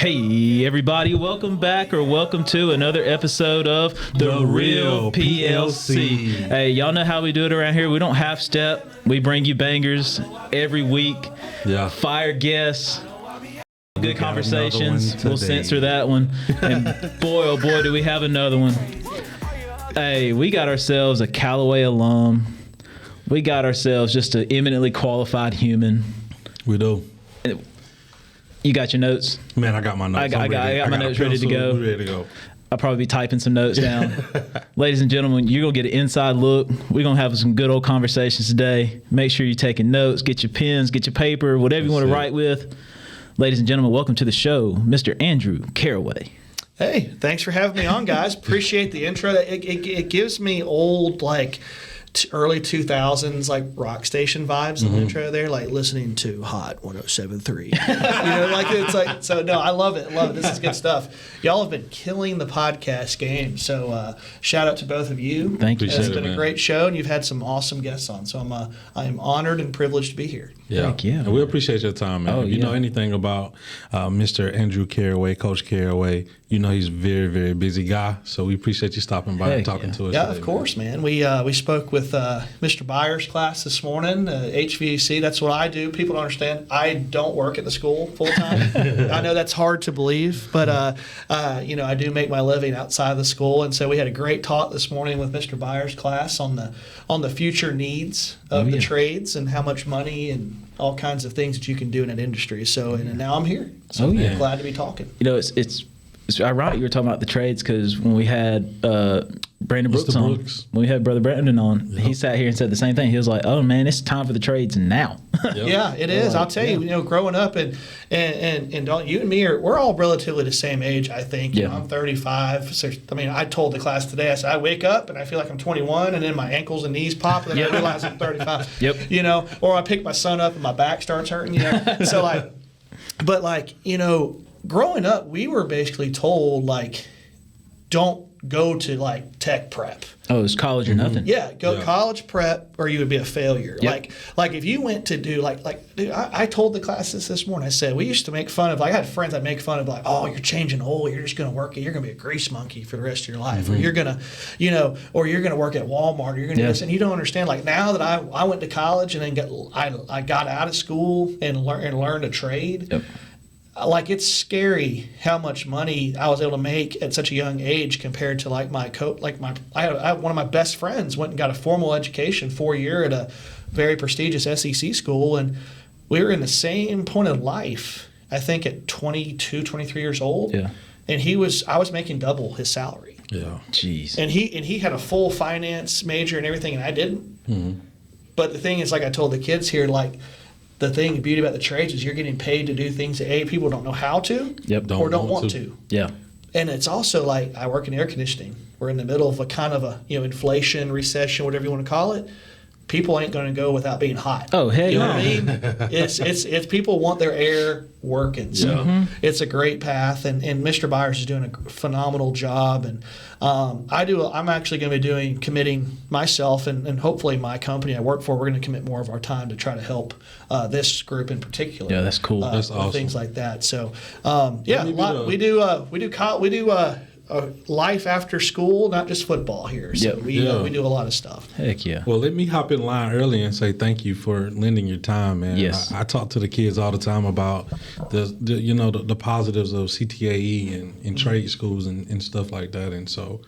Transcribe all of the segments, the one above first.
Hey everybody, welcome back or welcome to another episode of The Real PLC. Hey, y'all know how we do it around here. We don't half step. We bring you bangers every week. Yeah. Fire guests. Good conversations. We'll censor that one. And boy, oh boy, do we have another one. Hey, we got ourselves a Callaway alum. We got ourselves just an eminently qualified human. We do. You got your notes? Man, I got my notes. I got my notes ready to go. Ready to go. I'll probably be typing some notes down. Ladies and gentlemen, you're going to get an inside look. We're going to have some good old conversations today. Make sure you're taking notes. Get your pens, get your paper, whatever you want to write with. Ladies and gentlemen, welcome to the show, Mr. Andrew Caraway. Hey, thanks for having me on, guys. Appreciate the intro. It gives me old, early 2000s, rock station vibes in the intro there, like listening to Hot 107.3. So no, I love it. This is good stuff. Y'all have been killing the podcast game. So shout out to both of you. Thank you. It's been a great show, and you've had some awesome guests on. So I am honored and privileged to be here. Yeah. Thank you. And we appreciate your time, man. If you know anything about Mr. Andrew Caraway, Coach Caraway, you know he's a very, very busy guy. So we appreciate you stopping by and talking to us. Yeah, today, of course, man. We spoke with Mr. Byers' class this morning, HVAC. That's what I do. People don't understand. I don't work at the school full time. I know that's hard to believe, but I do make my living outside of the school. And so we had a great talk this morning with Mr. Byers' class on the future needs of the trades and how much money and all kinds of things that you can do in an industry. So and now I'm here. So I'm glad to be talking. You know, it's ironic you were talking about the trades because when we had Brandon Brooks on, when we had Brother Brandon on, he sat here and said the same thing. He was like, "Oh man, it's time for the trades now." Yeah, it is. I'll tell you. You know, growing up and don't you and me we're all relatively the same age. I think. You know, I'm 35. So, I told the class today. I said I wake up and I feel like I'm 21, and then my ankles and knees pop, and then I realize I'm 35. Yep. You know, or I pick my son up and my back starts hurting. You know, so growing up, we were basically told, don't go to, tech prep. Oh, it's college or nothing. Yeah, college prep or you would be a failure. Yep. Like if you went to do, dude, I told the class this morning. I said, we used to make fun of, I had friends that make fun of, oh, you're changing oil. You're just going to work, you're going to be a grease monkey for the rest of your life. Or you're going to, or you're going to work at Walmart. Or you're going to do this. And you don't understand, now that I went to college and then I got out of school and learned a trade. Yep. It's scary how much money I was able to make at such a young age compared to my coach. I had one of my best friends went and got a formal education 4-year at a very prestigious SEC school, and we were in the same point of life. I think at 22, 23 years old. Yeah. And I was making double his salary. Yeah. Jeez. And he had a full finance major and everything, and I didn't. Mm-hmm. But the thing is, I told the kids here, the beauty about the trades is you're getting paid to do things that people don't know how to or don't want to. Yeah. And it's also I work in air conditioning. We're in the middle of a kind of a inflation, recession, whatever you want to call it. People ain't going to go without being hot. Oh, hey, you know what I mean? It's people want their air working. So it's a great path, and Mr. Byers is doing a phenomenal job. And I'm actually going to be committing myself and hopefully my company I work for. We're going to commit more of our time to try to help this group in particular. Yeah, that's cool. That's awesome. Things like that. So we do life after school, not just football here. So we do a lot of stuff. Heck yeah. Well, let me hop in line early and say thank you for lending your time, man. Yes. I talk to the kids all the time about the positives of CTAE and trade schools and stuff like that. And so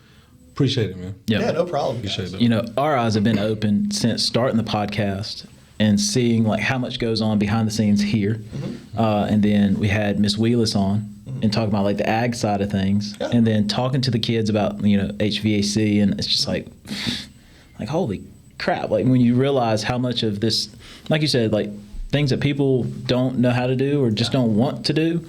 appreciate it, man. Yep. Yeah, no problem. Appreciate it. Our eyes have been open since starting the podcast and seeing how much goes on behind the scenes here. Mm-hmm. And then we had Miss Wheelis on. And talking about the ag side of things, and then talking to the kids about HVAC, and it's just holy crap! When you realize how much of this, like you said, things that people don't know how to do or just don't want to do,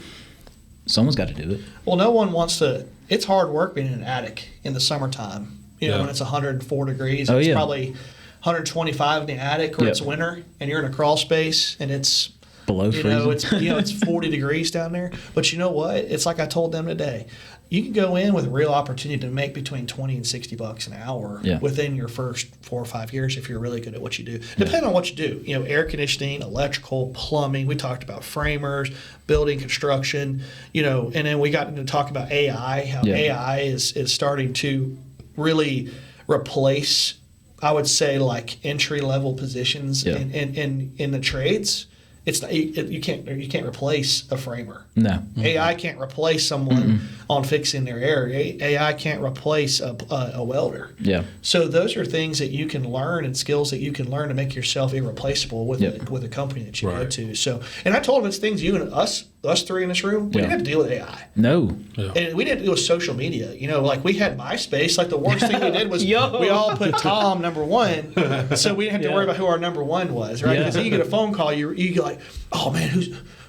someone's got to do it. Well, no one wants to. It's hard work being in an attic in the summertime. When it's 104 degrees, it's probably 125 in the attic, or it's winter, and you're in a crawl space, and it's below freezing. It's 40 degrees down there. But you know what? It's like I told them today. you can go in with a real opportunity to make between $20 and $60 an hour within your first 4 or 5 years if you're really good at what you do. Depending on what you do, air conditioning, electrical, plumbing. We talked about framers, building construction, and then we got into talk about AI. How AI is starting to really replace, I would say, like entry level positions in the trades. It's you can't replace a framer. No. AI can't replace someone on fixing their area. AI can't replace a welder. Yeah. So those are things that you can learn and skills that you can learn to make yourself irreplaceable with a company that you go to. So, and I told him it's things you and us three in this room, we didn't have to deal with AI. No. Yeah. And we didn't deal with social media. Like we had MySpace. Like the worst thing we did was we all put Tom number one, so we didn't have to worry about who our number one was, right? Because you get a phone call, you get like, oh man,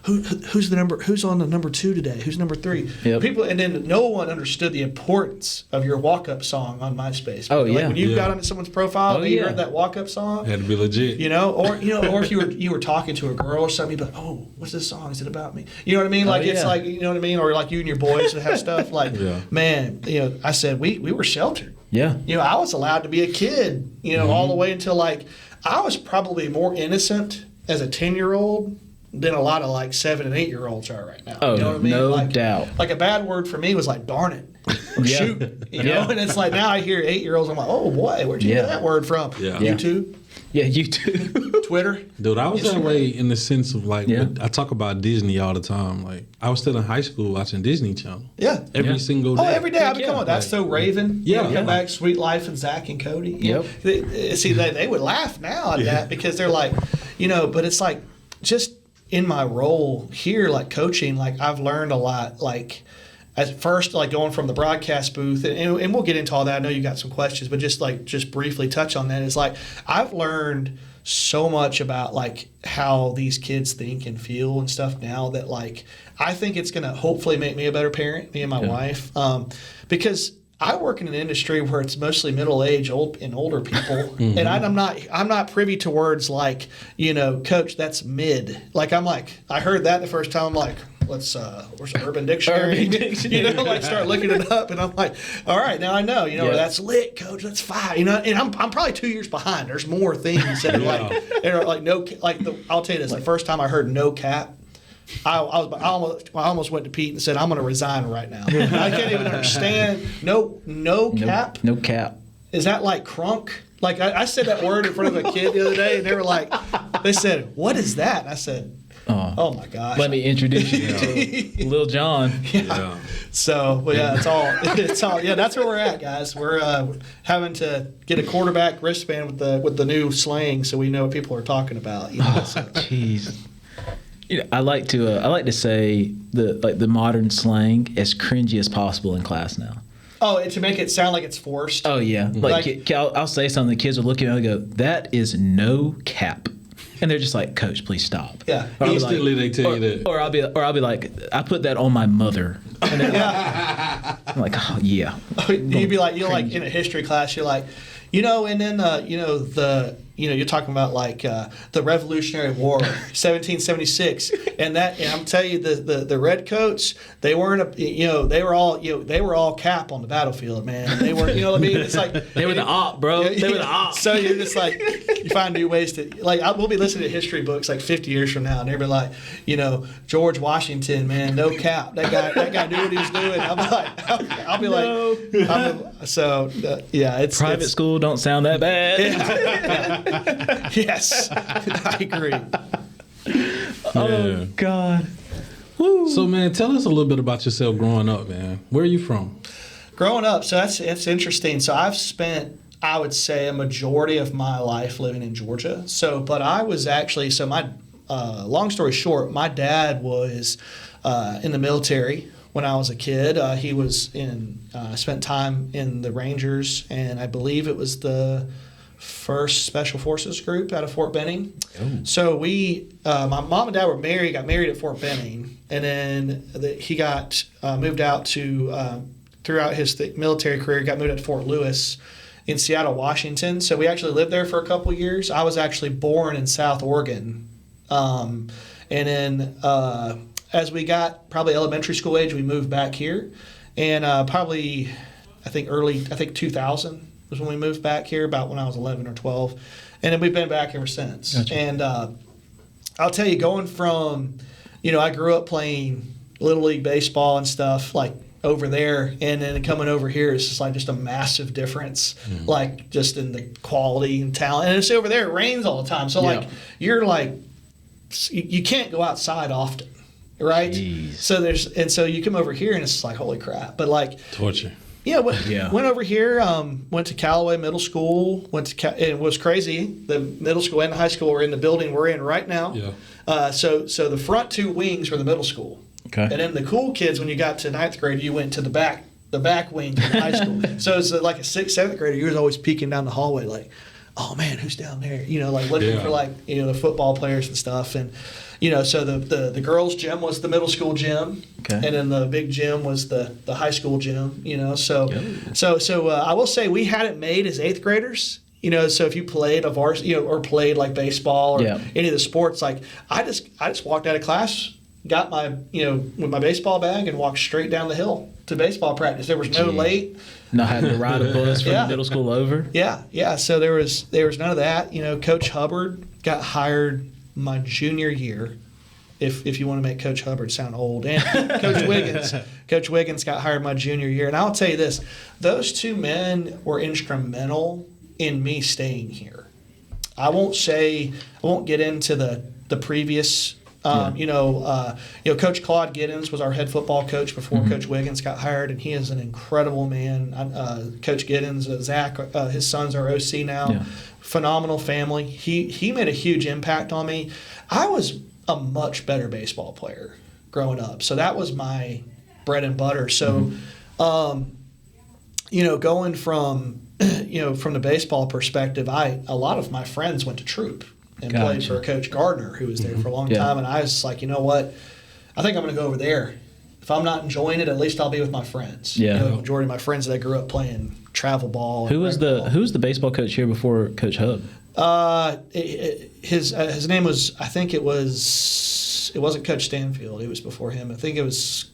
who's on the number 2 today? Who's number 3? Yep. People, and then no one understood the importance of your walk-up song on MySpace. Oh like when you got onto someone's profile and you heard that walk-up song, it had to be legit. or if you were talking to a girl or something, you'd be like, oh, what's this song? Is it about me? You know what I mean? Like it's like, you know what I mean? Or like you and your boys would have stuff like, man, I said we were sheltered. Yeah. I was allowed to be a kid, all the way until like I was probably more innocent as a 10-year-old than a lot of like 7 and 8-year-olds are right now. Oh, you know what I mean? No doubt. Like a bad word for me was like darn it or shoot. And it's like now I hear 8-year-olds, I'm like, oh boy, where'd you get that word from? Yeah. YouTube? Yeah, YouTube. Twitter? Dude, I was that way in the sense of like, I talk about Disney all the time. Like I was still in high school watching Disney Channel. Yeah. Every single day. Oh, every day. I mean, come on. That's so Raven. Yeah. Come back, Sweet Life and Zach and Cody. Yep. See, they would laugh now at that because they're like, but it's like just in my role here, like coaching, like I've learned a lot, like at first, like going from the broadcast booth, and we'll get into all that. I know you got some questions, but just briefly touch on that. It's like I've learned so much about like how these kids think and feel and stuff now that like I think it's going to hopefully make me a better parent, me and my wife, because I work in an industry where it's mostly middle-aged and older people, and I'm not privy to words like, coach, that's mid. Like I heard that the first time. I'm like, where's the Urban Dictionary? Like start looking it up, and I'm like, all right, now I know. That's lit, coach. That's fine. And I'm probably 2 years behind. There's more things that are like no, like I'll tell you this. The first time I heard no cap, I almost went to Pete and said, I'm going to resign right now. I can't even understand. No cap? No cap. Is that like crunk? Like I said that word in front of a kid the other day, and they said, what is that? And I said, oh my gosh. Let me introduce you to Lil John. Yeah. So, but yeah, it's all. Yeah, that's where we're at, guys. We're having to get a quarterback wristband with the new slang, so we know what people are talking about. Jeez. I like to say the modern slang as cringy as possible in class now. Oh, to make it sound like it's forced. Oh yeah, like I'll say something. The kids will look at me and go, "That is no cap," and they're just like, "Coach, please stop." Yeah, instantly they tell you that. Or I'll be like, "I put that on my mother." And I'm like, "Oh yeah." You'd be like, in a history class, you're like, and then you're talking about like the Revolutionary War, 1776, and I'm telling you, the redcoats, they weren't they were all cap on the battlefield, man. They were, what I mean? It's like they were the op, bro. They were the op. So you're just like you find new ways to like. We'll be listening to history books like 50 years from now, and they'll be like, George Washington, man, no cap. That guy knew what he was doing. I'll be like, it's private school don't sound that bad. Yeah. Yes, I agree. Oh God. Woo. So man, tell us a little bit about yourself growing up, man. Where are you from? Growing up, so it's interesting. So I've spent, I would say, a majority of my life living in Georgia. So, but I was actually, my long story short, my dad was in the military when I was a kid. He was spent time in the Rangers, and I believe it was the 1st Special Forces Group out of Fort Benning. Oh. So my mom and dad were married, got married at Fort Benning, and then he got moved out to, throughout his military career, got moved out to Fort Lewis in Seattle, Washington. So we actually lived there for a couple of years. I was actually born in South Oregon. And then as we got probably elementary school age, we moved back here. And probably, I think 2000 was when we moved back here, about when I was 11 or 12. And then we've been back ever since. Gotcha. And I'll tell you, going from, I grew up playing Little League baseball and stuff, like, over there, and then coming over here is just a massive difference, like just in the quality and talent. And it's over there, it rains all the time, so like you're like you can't go outside often, right? Jeez. So you come over here and it's like holy crap. But like torture. Yeah, went over here, went to Callaway Middle School, and it was crazy. The middle school and the high school were in the building we're in right now. Yeah. So the front two wings were the middle school. Okay. And then the cool kids, when you got to 9th grade, you went to the back wing of the high school. So it's like a 6th, 7th grader, you was always peeking down the hallway like, oh man, who's down there? Like looking for like, the football players and stuff. And, so the girls' gym was the middle school gym. Okay. And then the big gym was the high school gym, So I will say we had it made as 8th graders. So if you played a varsity, or played like baseball or any of the sports, like I just walked out of class, got my, with my baseball bag and walked straight down the hill to baseball practice. There was no late. Not having to ride a bus from middle school over. Yeah. So there was none of that. Coach Hubbard got hired my junior year. If you want to make Coach Hubbard sound old, and Coach Wiggins got hired my junior year. And I'll tell you this: those two men were instrumental in me staying here. I won't get into the previous. Coach Claude Giddens was our head football coach before Coach Wiggins got hired, and he is an incredible man. Coach Giddens, Zach, his son's our OC now. Yeah. Phenomenal family. He made a huge impact on me. I was a much better baseball player growing up, so that was my bread and butter. So, going from the baseball perspective, a lot of my friends went to Troop and played for Coach Gardner, who was there for a long time. And I was like, you know what? I think I'm going to go over there. If I'm not enjoying it, at least I'll be with my friends. Yeah. The majority of my friends that I grew up playing travel ball. Who was the baseball coach here before Coach Hub? His name was, I think it wasn't Coach Stanfield. It was before him. I think it was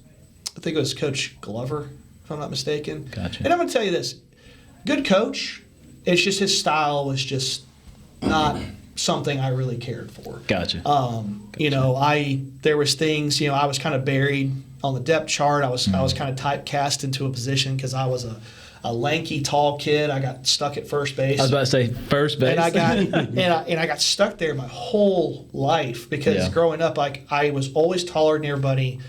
Coach Glover, if I'm not mistaken. Gotcha. And I'm going to tell you this. Good coach. It's just his style was just not something I really cared for. Gotcha. There was things, I was kind of buried on the depth chart. I was kind of typecast into a position because I was a lanky, tall kid. I got stuck at first base. I was about to say first base. And I got stuck there my whole life because growing up, like I was always taller than everybody,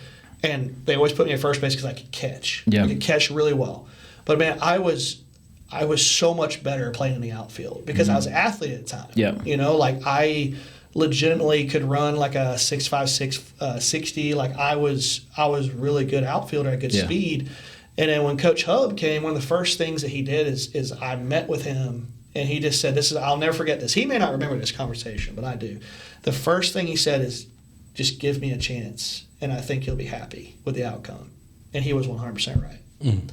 and they always put me at first base because I could catch. Yeah. I could catch really well. But man, I was so much better playing in the outfield because I was an athlete at the time. Yeah. Like I legitimately could run like a 6'5", 60. Like I was really good outfielder at good speed. And then when Coach Hub came, one of the first things that he did is I met with him and he just said, I'll never forget this. He may not remember this conversation, but I do. The first thing he said is, just give me a chance and I think you'll be happy with the outcome. And he was 100% right. Mm.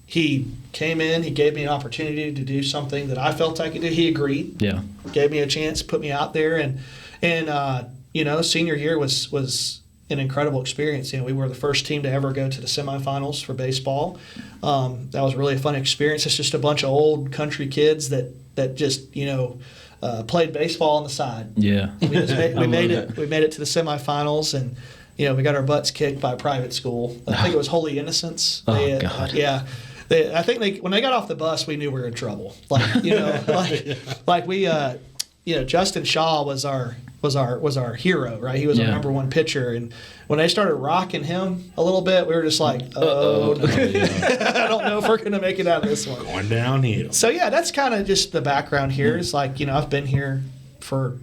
He came in, he gave me an opportunity to do something that I felt I could do. He agreed. Yeah. Gave me a chance, put me out there, and senior year was an incredible experience. We were the first team to ever go to the semifinals for baseball. That was really a fun experience. It's just a bunch of old country kids that just played baseball on the side. Yeah. We made it. We made it to the semifinals, and we got our butts kicked by a private school. I think it was Holy Innocents. Oh God. Yeah. I think when they got off the bus, we knew we were in trouble. Justin Shaw was our hero, right? He was our number one pitcher, and when they started rocking him a little bit, we were just like, oh, no. I don't know if we're gonna make it out of this one. Going downhill. So yeah, that's kind of just the background here. It's like I've been here for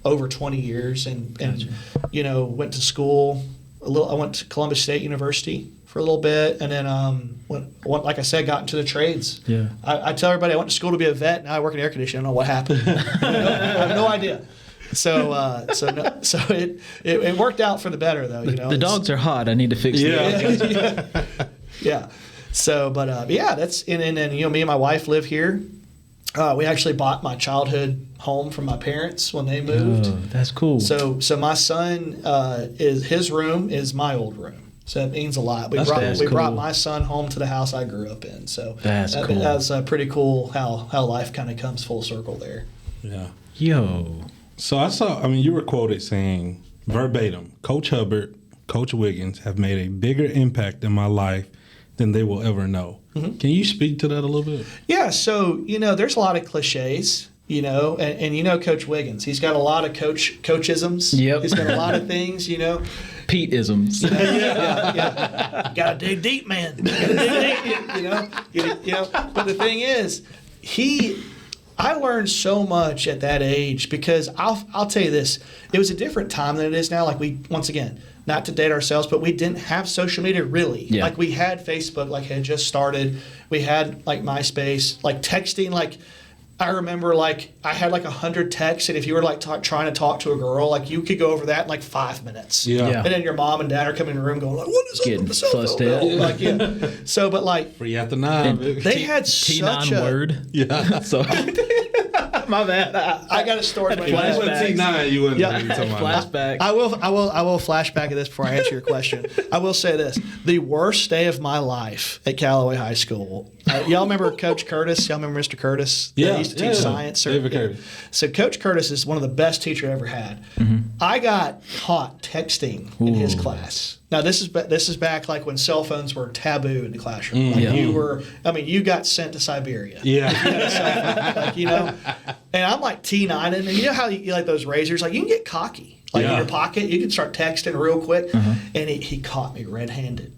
over 20 years, and went to school a little. I went to Columbus State University for a little bit, and then like I said, got into the trades. Yeah. I tell everybody I went to school to be a vet. Now I work in air conditioning. I don't know what happened. I have no idea. So it worked out for the better, though. The dogs are hot. I need to fix them. Yeah. So, that's and then me and my wife live here. We actually bought my childhood home from my parents when they moved. Oh, that's cool. So my son his room is my old room. So it means a lot. We That's brought cool. my son home to the house I grew up in. So That's cool. That's pretty cool how life kind of comes full circle there. Yeah. Yo. So you were quoted saying verbatim, Coach Hubbard, Coach Wiggins have made a bigger impact in my life than they will ever know. Mm-hmm. Can you speak to that a little bit? Yeah. So, there's a lot of cliches. And Coach Wiggins, he's got a lot of coachisms. Yep. He's got a lot of things, Pete-isms. Yeah. Got to dig deep, man. Gotta dig deep, But the thing is, I learned so much at that age because I'll tell you this, it was a different time than it is now. Like once again, not to date ourselves, but we didn't have social media really. Yeah. Like we had Facebook, like had just started. We had like MySpace, like texting, like. I remember I had 100 texts, and if you were trying to talk to a girl, you could go over that in 5 minutes. Yeah. And then your mom and dad are coming in the room going what is getting up with the cell phone bill? Yeah. So, but free at the 9. they had T9 such a word. Yeah. So my bad. I got a story. If you went T9, you wouldn't be talking about Flashback. I will flashback at this before I answer your question. I will say this: the worst day of my life at Callaway High School. Y'all remember Coach Curtis? Y'all remember Mr. Curtis? Yeah, He used to teach science. David Curtis. So Coach Curtis is one of the best teachers I ever had. Mm-hmm. I got caught texting in his class. Now this is back when cell phones were taboo in the classroom. You got sent to Siberia. Yeah. If you had a cell phone, And I'm T9, and you know how you like those razors? You can get cocky. In your pocket, you can start texting real quick. And he caught me red-handed.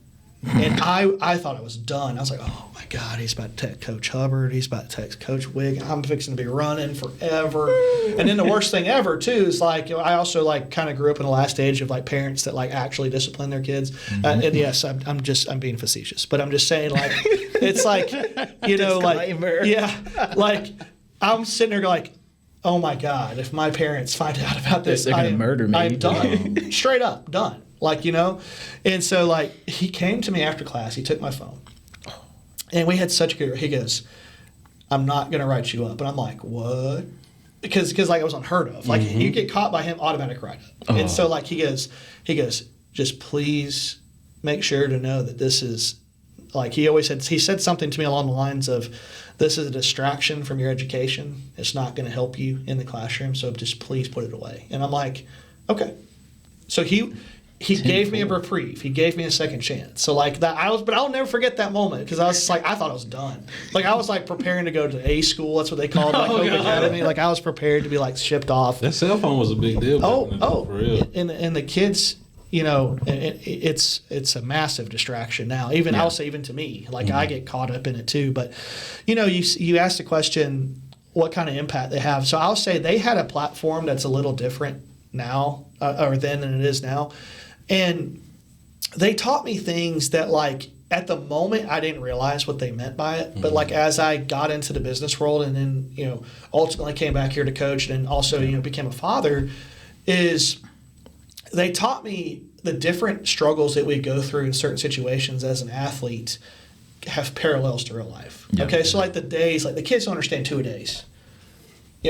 And I thought I was done. I was like, oh my God, he's about to text Coach Hubbard. He's about to text Coach Wiggins. I'm fixing to be running forever. And then the worst thing ever too is I also kind of grew up in the last stage of parents that actually discipline their kids. And yes, I'm being facetious, but I'm just saying it's I'm sitting there going oh my God, if my parents find out about this, they're gonna murder me. I'm done. Straight up done. And so he came to me after class. He took my phone, and we had such a good. He goes, "I'm not gonna write you up," and I'm like, "What?" Because it was unheard of. You get caught by him, automatic write up. And so he goes, "Just please make sure to know that this is." He said something to me along the lines of, "This is a distraction from your education. It's not going to help you in the classroom. So just please put it away." And I'm like, "Okay." So he gave me a reprieve. He gave me a second chance. So but I'll never forget that moment because I was I thought I was done. I was preparing to go to A school. That's what they called Hope Academy. I was prepared to be shipped off. That cell phone was a big deal. For real. And And the kids. It's a massive distraction now. I'll say even to me, I get caught up in it too. But you asked the question, what kind of impact they have. So I'll say they had a platform that's a little different now or then than it is now, and they taught me things that at the moment I didn't realize what they meant by it. But as I got into the business world and then ultimately came back here to coach and also became a father, is they taught me the different struggles that we go through in certain situations as an athlete have parallels to real life. Yeah. Okay, so the days, the kids don't understand 2 days.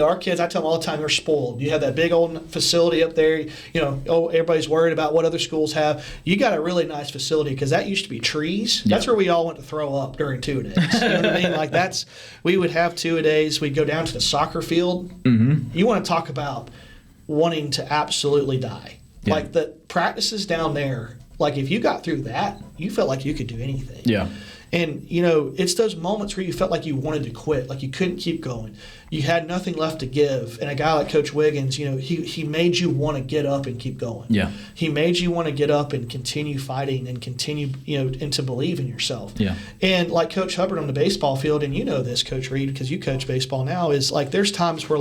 Our kids, I tell them all the time, they're spoiled. You have that big old facility up there. Everybody's worried about what other schools have. You got a really nice facility because that used to be trees. Yeah. That's where we all went to throw up during 2 days. You know what I mean? We would have 2 days. We'd go down to the soccer field. Mm-hmm. You want to talk about wanting to absolutely die. Yeah. The practices down there, if you got through that, you felt like you could do anything. Yeah. And, it's those moments where you felt like you wanted to quit, you couldn't keep going. You had nothing left to give. And a guy like Coach Wiggins, he made you want to get up and keep going. Yeah. He made you want to get up and continue fighting and continue, and to believe in yourself. Yeah. And Coach Hubbard on the baseball field, and this, Coach Reed, because you coach baseball now, is there's times where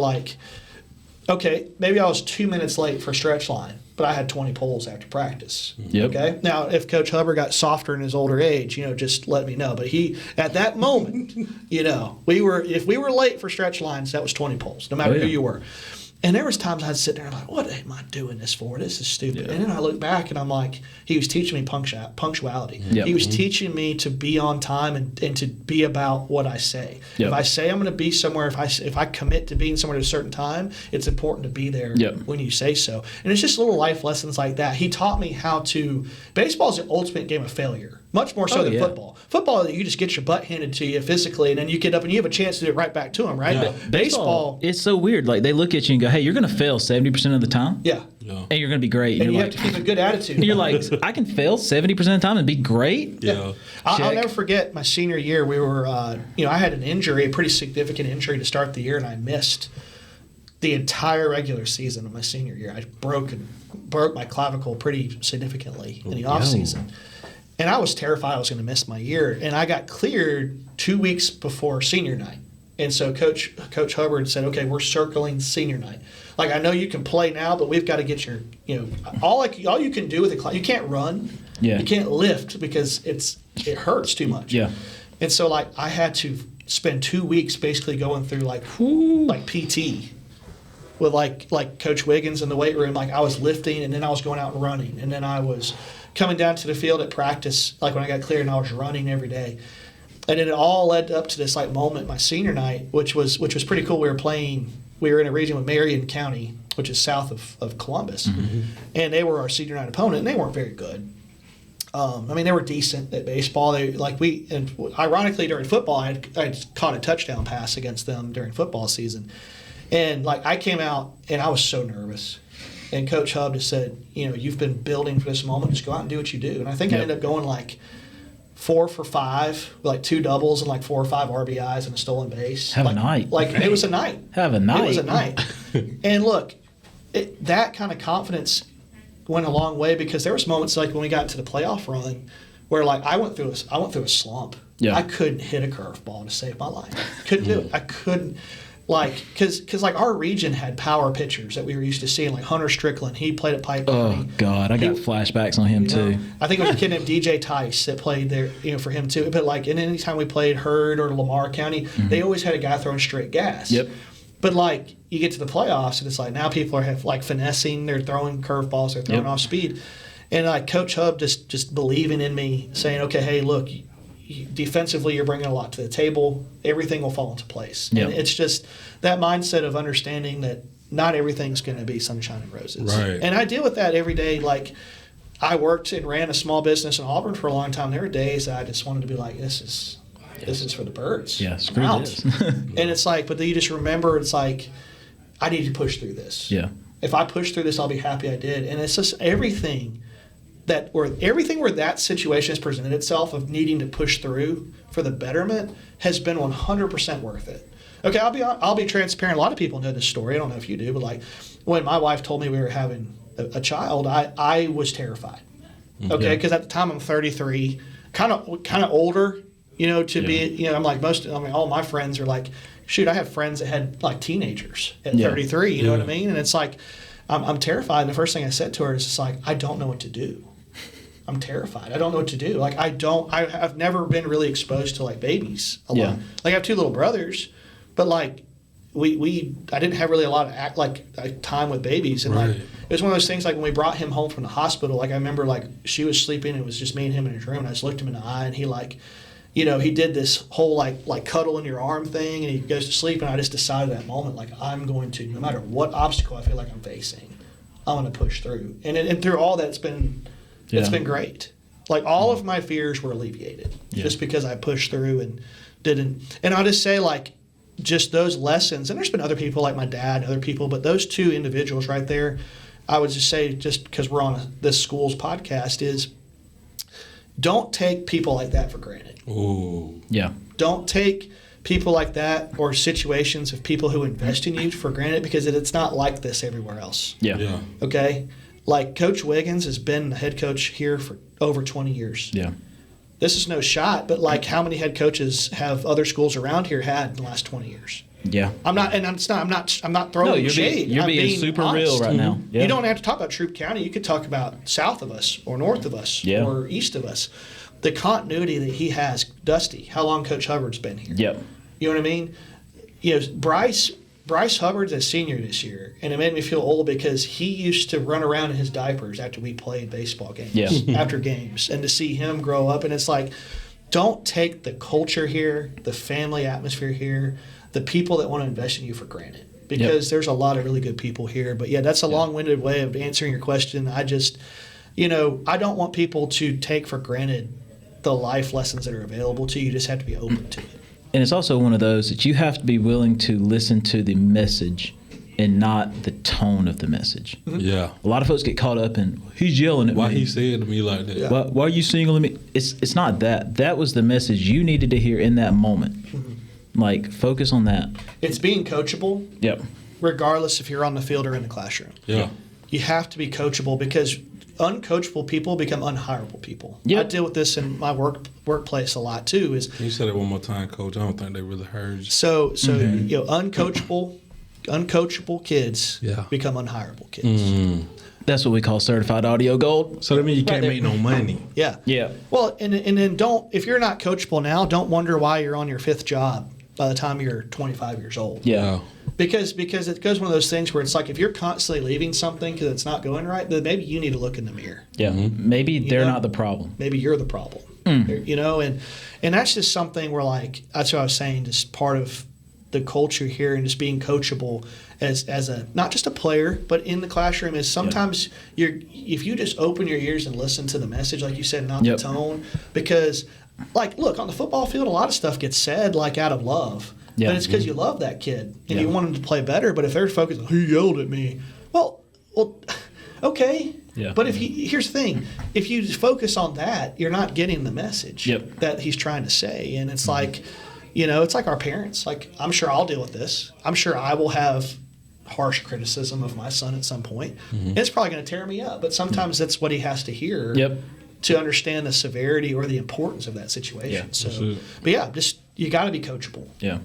okay, maybe I was 2 minutes late for stretch line, but I had 20 pulls after practice. Yep. Okay. Now, if Coach Hubbard got softer in his older age, just let me know. But at that moment, if we were late for stretch lines, that was 20 pulls, no matter who you were. And there was times I'd sit there and I'm like, what am I doing this for? This is stupid. And then I look back and I'm like, he was teaching me punctuality. Yep. He was teaching me to be on time and to be about what I say. Yep. If I say I'm going to be somewhere, if I commit to being somewhere at a certain time, it's important to be there when you say so. And it's just little life lessons like that. He taught me how to – baseball is the ultimate game of failure, much more so than football. Football, you just get your butt handed to you physically, and then you get up and you have a chance to do it right back to them, right? Yeah. But baseball – it's so weird. Like, they look at you and go, hey, you're going to fail 70% of the time. Yeah. And you're going to be great. And you you're have to keep a good attitude. And you're like, I can fail 70% of the time and be great? Yeah. I'll never forget my senior year. We were, I had an injury, a pretty significant injury to start the year, and I missed the entire regular season of my senior year. I broke my clavicle pretty significantly in the off season. And I was terrified I was going to miss my year. And I got cleared 2 weeks before senior night. And so Coach Hubbard said, okay, we're circling senior night. Like, I know you can play now, but we've got to get your, all you can do with you can't run. Yeah. You can't lift because it hurts too much. Yeah. And so, like, I had to spend 2 weeks basically going through, like PT with, like Coach Wiggins in the weight room. Like, I was lifting, and then I was going out and running. And then I was coming down to the field at practice, like, when I got cleared, and I was running every day. And it all led up to this, like, moment my senior night, which was pretty cool. We were in a region with Marion County, which is south of Columbus. Mm-hmm. And they were our senior night opponent, and they weren't very good. They were decent at baseball. And ironically, during football, I caught a touchdown pass against them during football season. And, like, I came out, and I was so nervous. And Coach Hub just said, you've been building for this moment. Just go out and do what you do. And I think I ended up going, like, 4 for 5, like 2 doubles and like 4 or 5 RBIs and a stolen base. Have a night. Like, it was a night. Have a night. It was a night. And look, that kind of confidence went a long way, because there was moments like when we got into the playoff run where, like, I went through a slump. Yeah. I couldn't hit a curveball to save my life. Couldn't do it. I couldn't. Like, because like our region had power pitchers that we were used to seeing, like Hunter Strickland. He played at Pike County. Oh God, I got flashbacks on him too. I think it was a kid named DJ Tice that played there, for him too. But like, and anytime we played Heard or Lamar County, they always had a guy throwing straight gas. Yep. But like, you get to the playoffs, and it's like now people are like finessing. They're throwing curveballs. They're throwing off speed. And like Coach Hub just believing in me, saying, okay, hey, look. Defensively, you're bringing a lot to the table. Everything will fall into place. Yep. And it's just that mindset of understanding that not everything's going to be sunshine and roses. Right. And I deal with that every day. Like, I worked and ran a small business in Auburn for a long time. There were days that I just wanted to be like, this is for the birds. Yeah, screw this. And it's like, but then you just remember, it's like, I need to push through this. Yeah. If I push through this, I'll be happy I did. And it's just everything where that situation has presented itself of needing to push through for the betterment has been 100% worth it. Okay, I'll be transparent. A lot of people know this story. I don't know if you do, but like when my wife told me we were having a child, I was terrified. Okay, because at the time I'm 33, kind of older, to be, I'm like all my friends are like, shoot, I have friends that had like teenagers at 33. You know what I mean? And it's like I'm terrified. And the first thing I said to her is just like, I don't know what to do. I'm terrified. I don't know what to do. Like, I've never been really exposed to, like, babies a lot. Yeah. Like, I have 2 little brothers, but, like, I didn't have really a lot of time with babies. And, like, it was one of those things, like, when we brought him home from the hospital, like, I remember, like, she was sleeping, and it was just me and him in his room, and I just looked him in the eye, and he, like, he did this whole, like cuddle in your arm thing, and he goes to sleep, and I just decided at that moment, like, I'm going to, no matter what obstacle I feel like I'm facing, I'm going to push through. And through all that, it's been great. Like, all of my fears were alleviated just because I pushed through and didn't. And I'll just say, like, just those lessons, and there's been other people like my dad and other people, but those 2 individuals right there, I would just say, just because we're on this school's podcast, is don't take people like that for granted. Ooh. Yeah. Don't take people like that or situations of people who invest in you for granted, because it's not like this everywhere else. Yeah. Okay? Like, Coach Wiggins has been the head coach here for over 20 years. Yeah. This is no shot, but, like, how many head coaches have other schools around here had in the last 20 years? Yeah. I'm not throwing shade. You're being super honest. real right now. Yeah. You don't have to talk about Troup County. You could talk about south of us or north of us or east of us. The continuity that he has, Dusty, how long Coach Hubbard's been here. Yep. You know what I mean? Bryce Bryce Hubbard's a senior this year, and it made me feel old because he used to run around in his diapers after we played baseball games, after games, and to see him grow up. And it's like, don't take the culture here, the family atmosphere here, the people that want to invest in you for granted. Because there's a lot of really good people here. But, yeah, that's a long-winded way of answering your question. I just, I don't want people to take for granted the life lessons that are available to you. You just have to be open to it. And it's also one of those that you have to be willing to listen to the message and not the tone of the message. Yeah. A lot of folks get caught up in, he's yelling at me. Why he saying to me like that? Yeah. Why are you singling me? It's not that. That was the message you needed to hear in that moment. Like, focus on that. It's being coachable. Yep. Regardless if you're on the field or in the classroom. Yeah. You have to be coachable because uncoachable people become unhireable people. Yep. I deal with this in my workplace a lot too. You said it one more time, Coach. I don't think they really heard you. So uncoachable kids become unhireable kids. That's what we call certified audio gold. So that means you can't make no money. Yeah. Yeah. Well, and then if you're not coachable now, don't wonder why you're on your 5th job by the time you're 25 years old. Yeah. Because it goes one of those things where it's like if you're constantly leaving something because it's not going right, then maybe you need to look in the mirror. Yeah. Maybe they're not the problem. Maybe you're the problem. And that's just something where, like, that's what I was saying, just part of the culture here and just being coachable as a not just a player but in the classroom is sometimes if you just open your ears and listen to the message, like you said, not the tone, because, like, look, on the football field a lot of stuff gets said like out of love. Yeah. But it's because you love that kid and you want him to play better. But if they're focused on, he yelled at me, well, okay. Yeah. But here's the thing: if you focus on that, you're not getting the message that he's trying to say. And it's like, it's like our parents. Like, I'm sure I'll deal with this. I'm sure I will have harsh criticism of my son at some point. And it's probably going to tear me up. But sometimes that's what he has to hear. To understand the severity or the importance of that situation. Yeah. So, but just you got to be coachable. Yeah.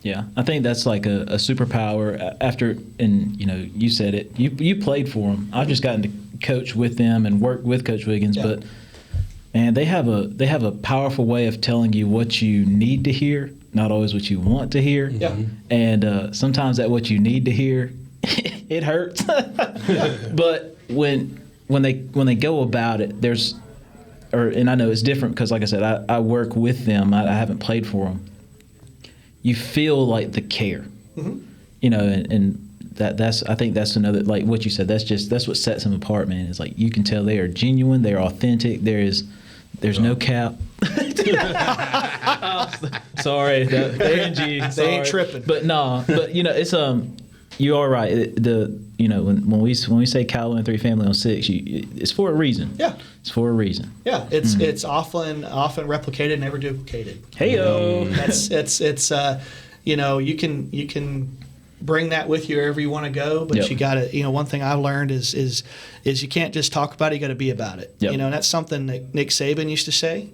Yeah, I think that's like a superpower. After, and you said it. You played for them. I've just gotten to coach with them and work with Coach Wiggins, but man, they have a powerful way of telling you what you need to hear, not always what you want to hear. Yeah. And sometimes that what you need to hear, it hurts. But when they go about it, and I know it's different because, like I said, I work with them. I haven't played for them. You feel like the care, and that's I think that's another, like what you said. That's what sets them apart, man. It's like you can tell they are genuine, they are authentic. There's no cap. Sorry, they ain't tripping. But no, it's you are right. When we say Callaway and 3 family on 6, it's for a reason. Yeah, it's for a reason. Yeah, it's often replicated, never duplicated. Hey-o. It's you can bring that with you wherever you want to go, but you got to, one thing I've learned is you can't just talk about it, you got to be about it. And that's something that Nick Saban used to say.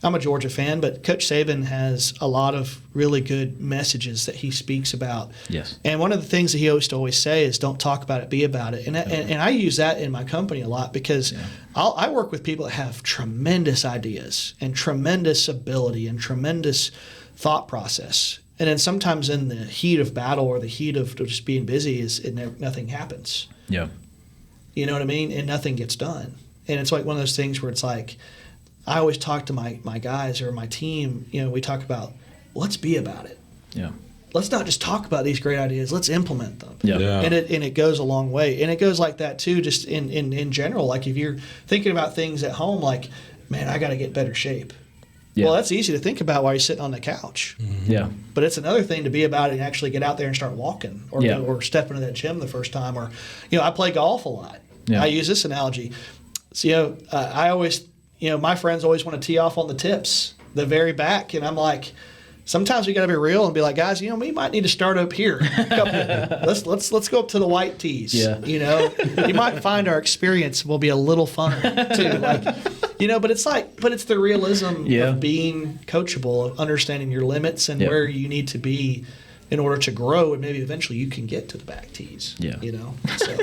I'm a Georgia fan, but Coach Saban has a lot of really good messages that he speaks about. Yes. And one of the things that he used to always say is don't talk about it, be about it. And I use that in my company a lot because I work with people that have tremendous ideas and tremendous ability and tremendous thought process. And then sometimes in the heat of battle or the heat of just being busy, nothing happens. Yeah. You know what I mean? And nothing gets done. And it's like one of those things where it's like, I always talk to my guys or my team, we talk about, let's be about it. Yeah. Let's not just talk about these great ideas, let's implement them. Yeah. And it goes a long way. And it goes like that too, just in general. Like if you're thinking about things at home, like, man, I got to get better shape. Yeah. Well, that's easy to think about while you're sitting on the couch. Yeah. But it's another thing to be about it and actually get out there and start walking or step into that gym the first time. Or, I play golf a lot. Yeah. I use this analogy. So, I always, my friends always want to tee off on the tips, the very back. And I'm like, sometimes we got to be real and be like, guys, we might need to start up here. Let's go up to the white tees. Yeah. You might find our experience will be a little fun too. But it's the realism of being coachable, of understanding your limits and where you need to be in order to grow, and maybe eventually you can get to the back tees. Yeah. So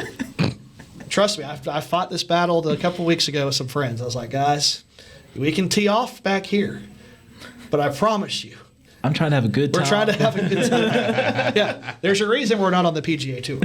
trust me, I fought this battle a couple weeks ago with some friends. I was like, guys, we can tee off back here, but I promise you, I'm trying to have a good time. We're trying to have a good time. Yeah, there's a reason we're not on the PGA Tour.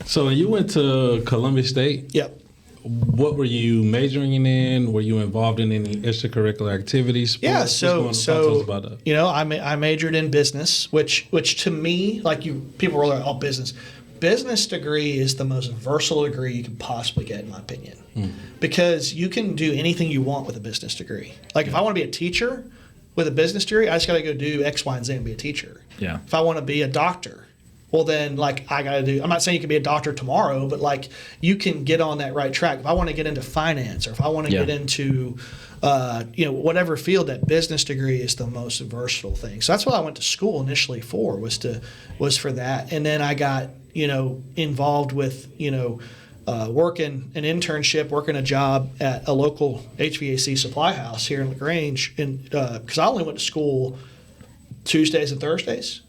So you went to Columbia State. Yep. What were you majoring in? Were you involved in any extracurricular activities? Sports? Yeah, What's going on? Talk to us about that. you know, I majored in business, which to me, like people were like, oh, business. Business degree is the most versatile degree you can possibly get, in my opinion, because you can do anything you want with a business degree. Like if I want to be a teacher with a business degree, I just got to go do X, Y, and Z and be a teacher. Yeah. If I want to be a doctor, well then like I got to do. I'm not saying you can be a doctor tomorrow, but like you can get on that right track. If I want to get into finance, or if I want to get into whatever field, that business degree is the most versatile thing. So that's what I went to school initially for, was for that. And then I got involved with working an internship, working a job at a local HVAC supply house here in LaGrange, and because I only went to school Tuesdays and Thursdays,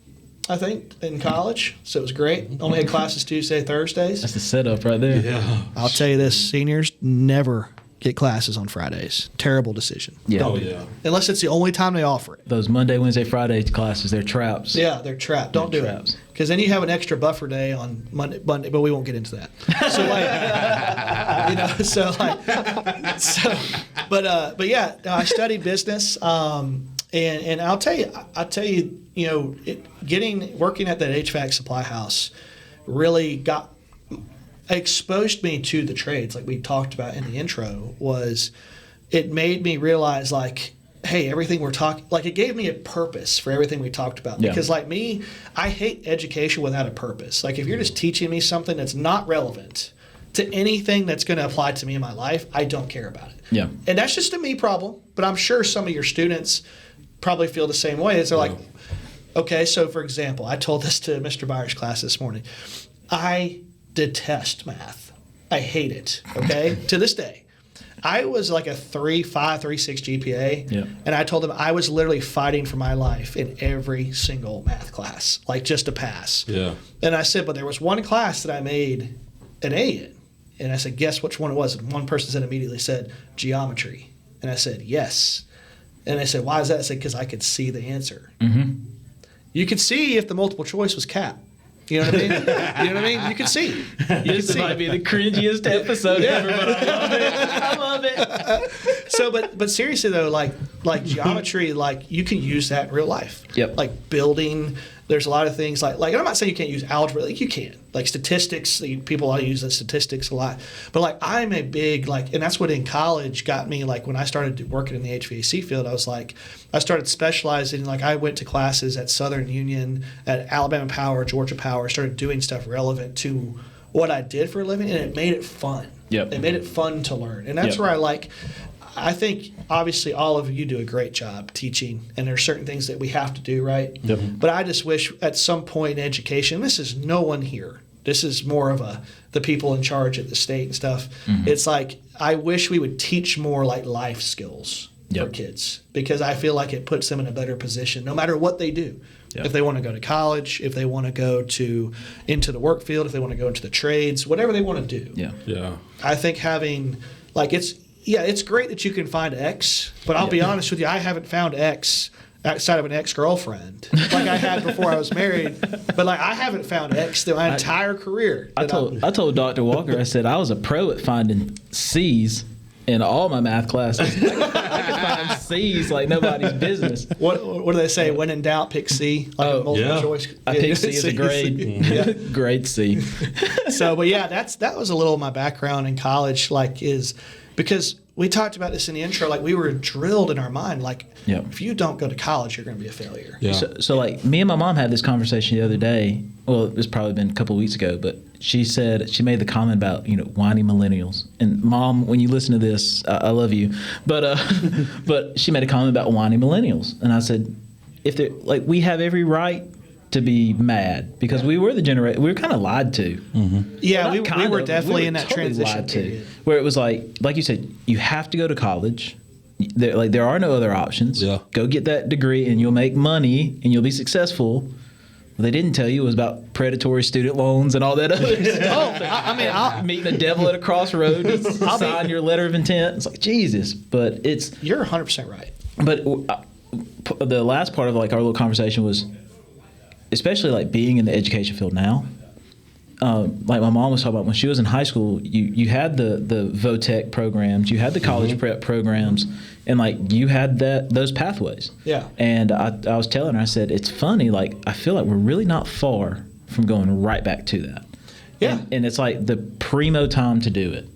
I think, in college. So it was great. Only had classes Tuesday, Thursdays. That's the setup right there. Yeah. I'll tell you this, seniors never get classes on Fridays. Terrible decision. Yeah. Don't Oh, do yeah. that. Unless it's the only time they offer it. Those Monday, Wednesday, Friday classes, they're traps. Yeah, they're trapped. Don't do traps. it. Because then you have an extra buffer day on Monday, but we won't get into that. So but yeah, I studied business, and I'll tell you, working at that HVAC supply house really exposed me to the trades, like we talked about in the intro. It made me realize, like, hey, everything we're talking, like, it gave me a purpose for everything we talked about. Yeah. Because like me, I hate education without a purpose. Like if you're just teaching me something that's not relevant to anything that's going to apply to me in my life, I don't care about it. Yeah. And that's just a me problem, but I'm sure some of your students probably feel the same way. They're like, okay, so for example, I told this to Mr. Byers' class this morning. I detest math. I hate it, okay? To this day. I was like a 3.5, 3.6 GPA, Yeah. and I told them I was literally fighting for my life in every single math class, like just to pass. Yeah. And I said, but there was one class that I made an A in. And I said, guess which one it was? And one person immediately said, geometry. And I said, yes. And I said, why is that? I said, because I could see the answer. Mm-hmm. You could see if the multiple choice was capped. You know what I mean? You know what I mean? You could see. This might be the cringiest episode ever, but I love it. I love it. So, but seriously though, like geometry, like you can use that in real life. Yep. Like building, there's a lot of things like I'm not saying you can't use algebra, like you can. Like statistics, people use the statistics a lot. But like I'm a big and that's what in college got me, like when I started working in the HVAC field, I started specializing, like I went to classes at Southern Union, at Alabama Power, Georgia Power, started doing stuff relevant to what I did for a living, and it made it fun. Yep. It made it fun to learn. And that's Yep. where I think obviously all of you do a great job teaching, and there's certain things that we have to do, right? Yep. But I just wish at some point in education, this is no one here. This is more of the people in charge at the state and stuff. Mm-hmm. It's like I wish we would teach more like life skills Yep. for kids, because I feel like it puts them in a better position no matter what they do. Yep. If they want to go to college, if they want to go into the work field, if they want to go into the trades, whatever they want to do. Yeah. Yeah. I think having it's great that you can find X, but I'll be honest with you, I haven't found X outside of an ex-girlfriend like I had before I was married. But I haven't found X through my entire career. I told Dr. Walker, I said I was a pro at finding C's in all my math classes. I could find C's like nobody's business. What do they say? When in doubt, pick C. Like a multiple yeah. choice. I picked C as a grade. Yeah. Grade C. So, but yeah, that was a little of my background in college, is because we talked about this in the intro, we were drilled in our mind, Yep. if you don't go to college, you're going to be a failure. Yeah. So me and my mom had this conversation the other day. Well, it's probably been a couple of weeks ago, but she made the comment about, whiny millennials. And Mom, when you listen to this, I love you. But but she made a comment about whiny millennials. And I said, we have every right to be mad, because we were the generation, we were kind of lied to. Mm-hmm. Yeah, Well, we were definitely in that totally transition lied period. where it was like you said, you have to go to college. There are no other options. Yeah. Go get that degree and you'll make money and you'll be successful. What they didn't tell you was about predatory student loans and all that other stuff. I'll Meeting a devil at a crossroad to sign your letter of intent. It's like, Jesus. But You're 100% right. but the last part of like our little conversation was, especially like being in the education field now. Like my mom was talking about when she was in high school, you had the VOTEC programs, you had the college prep programs, and like you had those pathways. Yeah. And I was telling her, I said, it's funny, like I feel like we're really not far from going right back to that. Yeah. And it's like the primo time to do it.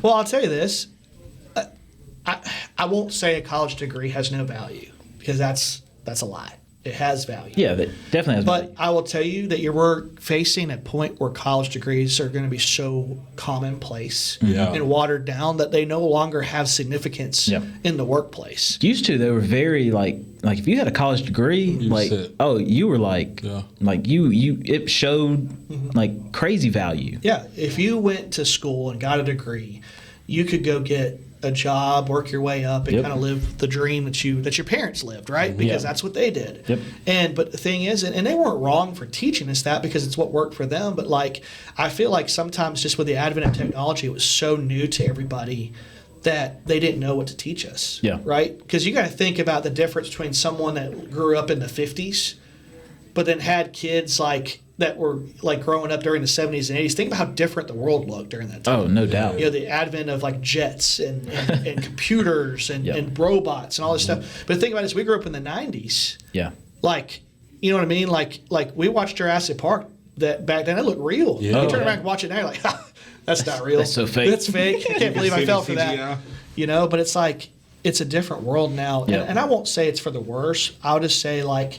Well, I'll tell you this. I won't say a college degree has no value, because that's a lie. It has value. Yeah, that definitely has value. But I will tell you that we're facing a point where college degrees are going to be so commonplace and watered down that they no longer have significance in the workplace. Used to, they were very like if you had a college degree, you were like it showed like crazy value. Yeah, if you went to school and got a degree, you could go get a job, work your way up, and kind of live the dream that your parents lived, right? Because that's what they did. But the thing is, and they weren't wrong for teaching us that, because it's what worked for them. But like, I feel like sometimes just with the advent of technology, it was so new to everybody that they didn't know what to teach us. Right? Because you got to think about the difference between someone that grew up in the 50s, but then had kids that were like growing up during the 70s and 80s. Think about how different the world looked during that time. Oh, no doubt. You know, the advent of like jets and computers and robots and all this stuff. But think about it, as we grew up in the 90s. Yeah. Like, you know what I mean? Like we watched Jurassic Park that back then. It looked real. Yeah. You turn around and watch it now, you're like, that's not real. That's so fake. That's fake. I can't believe I fell for that. You know, but it's like, it's a different world now. Yeah. And I won't say it's for the worse. I'll just say like,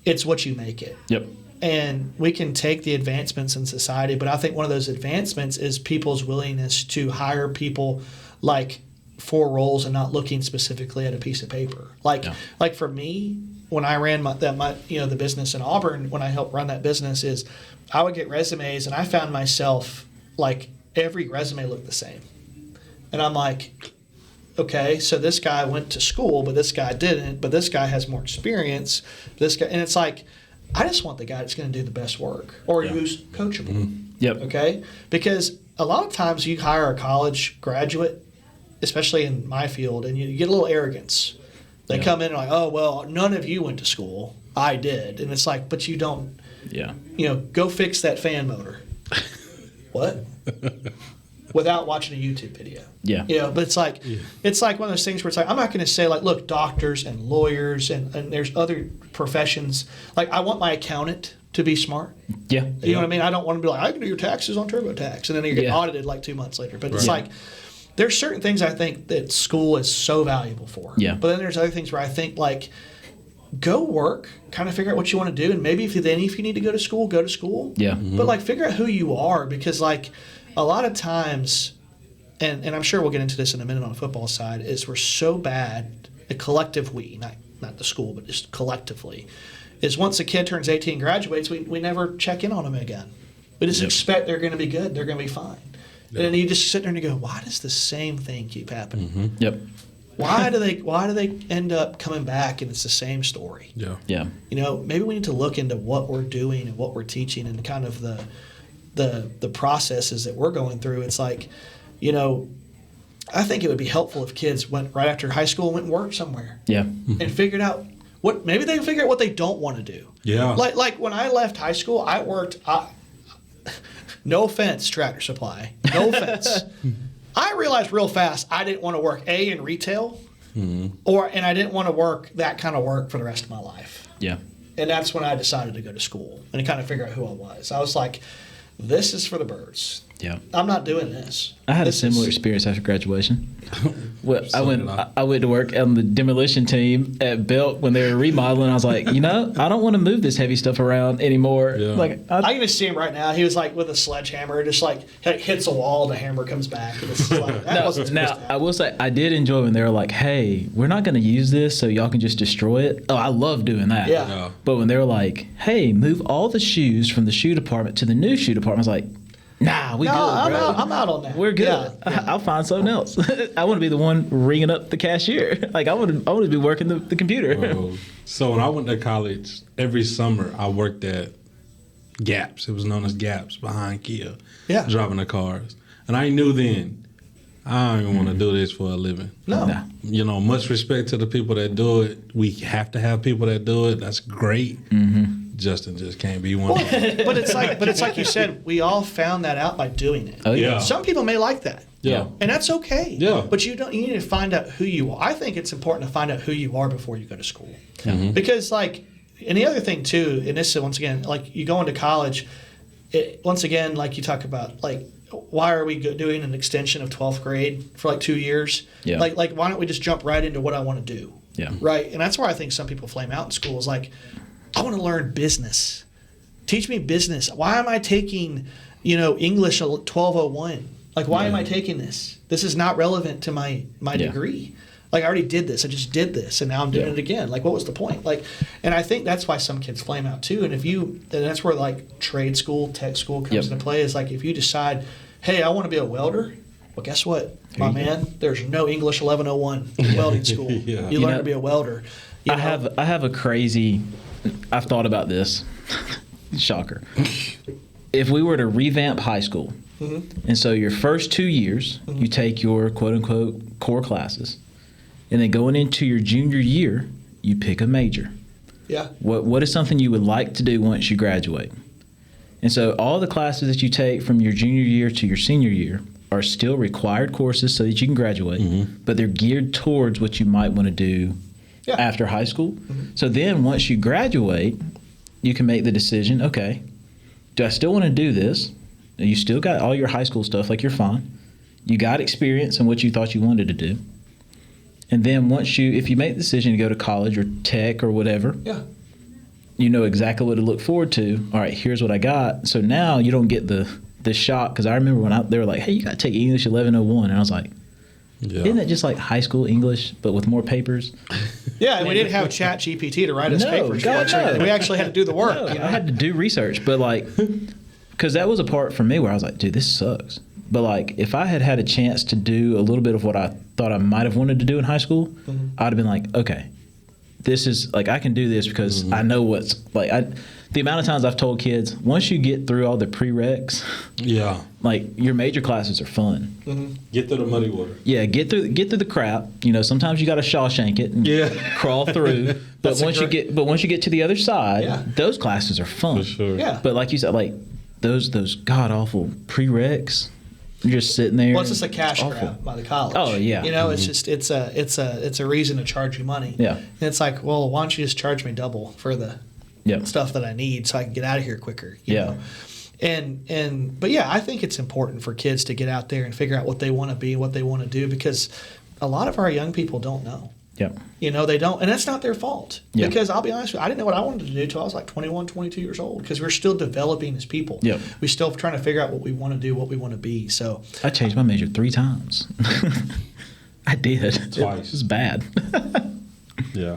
it's what you make it. Yep. And we can take the advancements in society, but I think one of those advancements is people's willingness to hire people like for roles and not looking specifically at a piece of paper. Like for me, when I ran the business in Auburn, when I helped run that business, is I would get resumes, and I found myself like every resume looked the same, and I'm like, okay, so this guy went to school, but this guy didn't, but this guy has more experience. This guy, and it's like, I just want the guy that's going to do the best work, or who's coachable. Yep. Okay? Because a lot of times you hire a college graduate, especially in my field, and you get a little arrogance. They come in and like, oh, well, none of you went to school. I did. And it's like, but you don't, go fix that fan motor. What? Without watching a YouTube video. Yeah. But it's like one of those things where it's like, I'm not going to say like, look, doctors and lawyers and there's other professions. Like, I want my accountant to be smart. Yeah. You know what I mean? I don't want to be like, I can do your taxes on TurboTax, and then you get audited like 2 months later. But it's like, there's certain things I think that school is so valuable for. Yeah. But then there's other things where I think like, go work, kind of figure out what you want to do, and maybe if you need to go to school, go to school. Yeah. But like, figure out who you are, because like, a lot of times, and I'm sure we'll get into this in a minute on the football side, is we're so bad, the collective we, not the school, but just collectively, is once a kid turns 18 and graduates, we never check in on them again. We just expect they're going to be good, they're going to be fine. And then you just sit there and you go, why does the same thing keep happening? Yep. Why do they end up coming back and it's the same story? Yeah. You know, maybe we need to look into what we're doing and what we're teaching and kind of the processes that we're going through. It's like, I think it would be helpful if kids went right after high school and went and worked somewhere. Yeah. And figured out maybe they can figure out what they don't want to do. Yeah. Like when I left high school, I worked, no offense, Tractor Supply, no offense. I realized real fast I didn't want to work in retail, and I didn't want to work that kind of work for the rest of my life. Yeah. And that's when I decided to go to school and kind of figure out who I was. I was like, this is for the birds. Yeah. I'm not doing this. I had a similar experience after graduation. Well, I went to work on the demolition team at Belk when they were remodeling. I was like, I don't want to move this heavy stuff around anymore. Yeah. I can just see him right now. He was like with a sledgehammer, just like hits a wall, the hammer comes back. And it's like, now, I will say, I did enjoy when they were like, hey, we're not going to use this, so y'all can just destroy it. Oh, I love doing that. Yeah. But when they were like, hey, move all the shoes from the shoe department to the new shoe department, I was like, nah, good, bro. I'm out on that. We're good. Yeah. I'll find something else. I want to be the one ringing up the cashier. Like I want to be working the computer. So when I went to college, every summer I worked at Gaps. It was known as Gaps behind Kia. Yeah. Driving the cars. And I knew then, I don't even want to do this for a living. No. You know, much respect to the people that do it. We have to have people that do it. That's great. Justin just can't be one. But it's like you said, we all found that out by doing it. Oh, yeah. Some people may like that. Yeah. And that's okay. Yeah. But you need to find out who you are. I think it's important to find out who you are before you go to school. Because and the other thing too, and this is once again, like you go into college, once again, like you talk about, like, why are we doing an extension of 12th grade for like 2 years? Yeah. Like why don't we just jump right into what I want to do? Yeah. Right. And that's where I think some people flame out in school is like, I want to learn business. Teach me business. Why am I taking, English 1201? Like, why am I taking this? This is not relevant to my degree. Like, I already did this. I just did this, and now I'm doing it again. Like, what was the point? Like, and I think that's why some kids flame out too. And that's where like trade school, tech school comes into play. Is like if you decide, hey, I want to be a welder. Well, guess what, my man? There's no English 1101 welding school. You learn to be a welder. I have a crazy. I've thought about this. Shocker. If we were to revamp high school, and so your first 2 years, you take your quote-unquote core classes, and then going into your junior year, you pick a major. Yeah. What is something you would like to do once you graduate? And so all the classes that you take from your junior year to your senior year are still required courses so that you can graduate, but they're geared towards what you might want to do after high school. So then once you graduate, you can make the decision, okay, do I still want to do this? You still got all your high school stuff, like you're fine. You got experience in what you thought you wanted to do. And then if you make the decision to go to college or tech or whatever, you know exactly what to look forward to. All right, here's what I got. So now you don't get the shock, because I remember when they were like, hey, you got to take English 1101. And I was like, isn't that just like high school English, but with more papers? Yeah, and we didn't have Chat GPT to write us papers. No. We actually had to do the work. No, I had to do research, but because that was a part for me where I was like, dude, this sucks. But like, if I had a chance to do a little bit of what I thought I might have wanted to do in high school, I'd have been like, okay, this is like, I can do this because I know what's like. The amount of times I've told kids, once you get through all the prereqs, like your major classes are fun. Get through the muddy water. Yeah, get through the crap. Sometimes you got to Shawshank it and crawl through. But once you get to the other side, those classes are fun. For sure. Yeah. But like you said, like those god awful prereqs, you're just sitting there. Well, it's just a cash grab by the college. Oh yeah. It's just it's a reason to charge you money. Yeah. And it's like, well, why don't you just charge me double for the stuff that I need so I can get out of here quicker? You know? But yeah, I think it's important for kids to get out there and figure out what they want to be, what they want to do, because a lot of our young people don't know. Yep. They don't, and that's not their fault. Yep. Because I'll be honest with you, I didn't know what I wanted to do until I was like 21, 22 years old, because we're still developing as people. Yep. We're still trying to figure out what we want to do, what we want to be. So I changed my major 3 times. I did. Twice. It was bad. Yeah.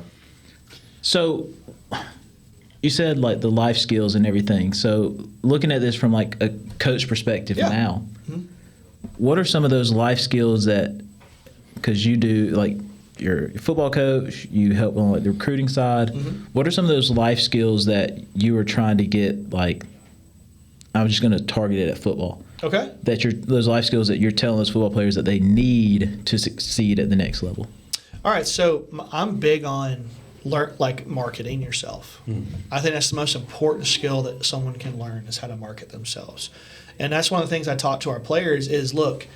So you said like the life skills and everything. So looking at this from like a coach perspective now, what are some of those life skills that, because you do like, you're a football coach, you help on like the recruiting side. What are some of those life skills that you are trying to get, like, I'm just going to target it at football. Okay. Those life skills that you're telling those football players that they need to succeed at the next level. All right, so I'm big on marketing yourself. I think that's the most important skill that someone can learn, is how to market themselves. And that's one of the things I taught to our players is, look,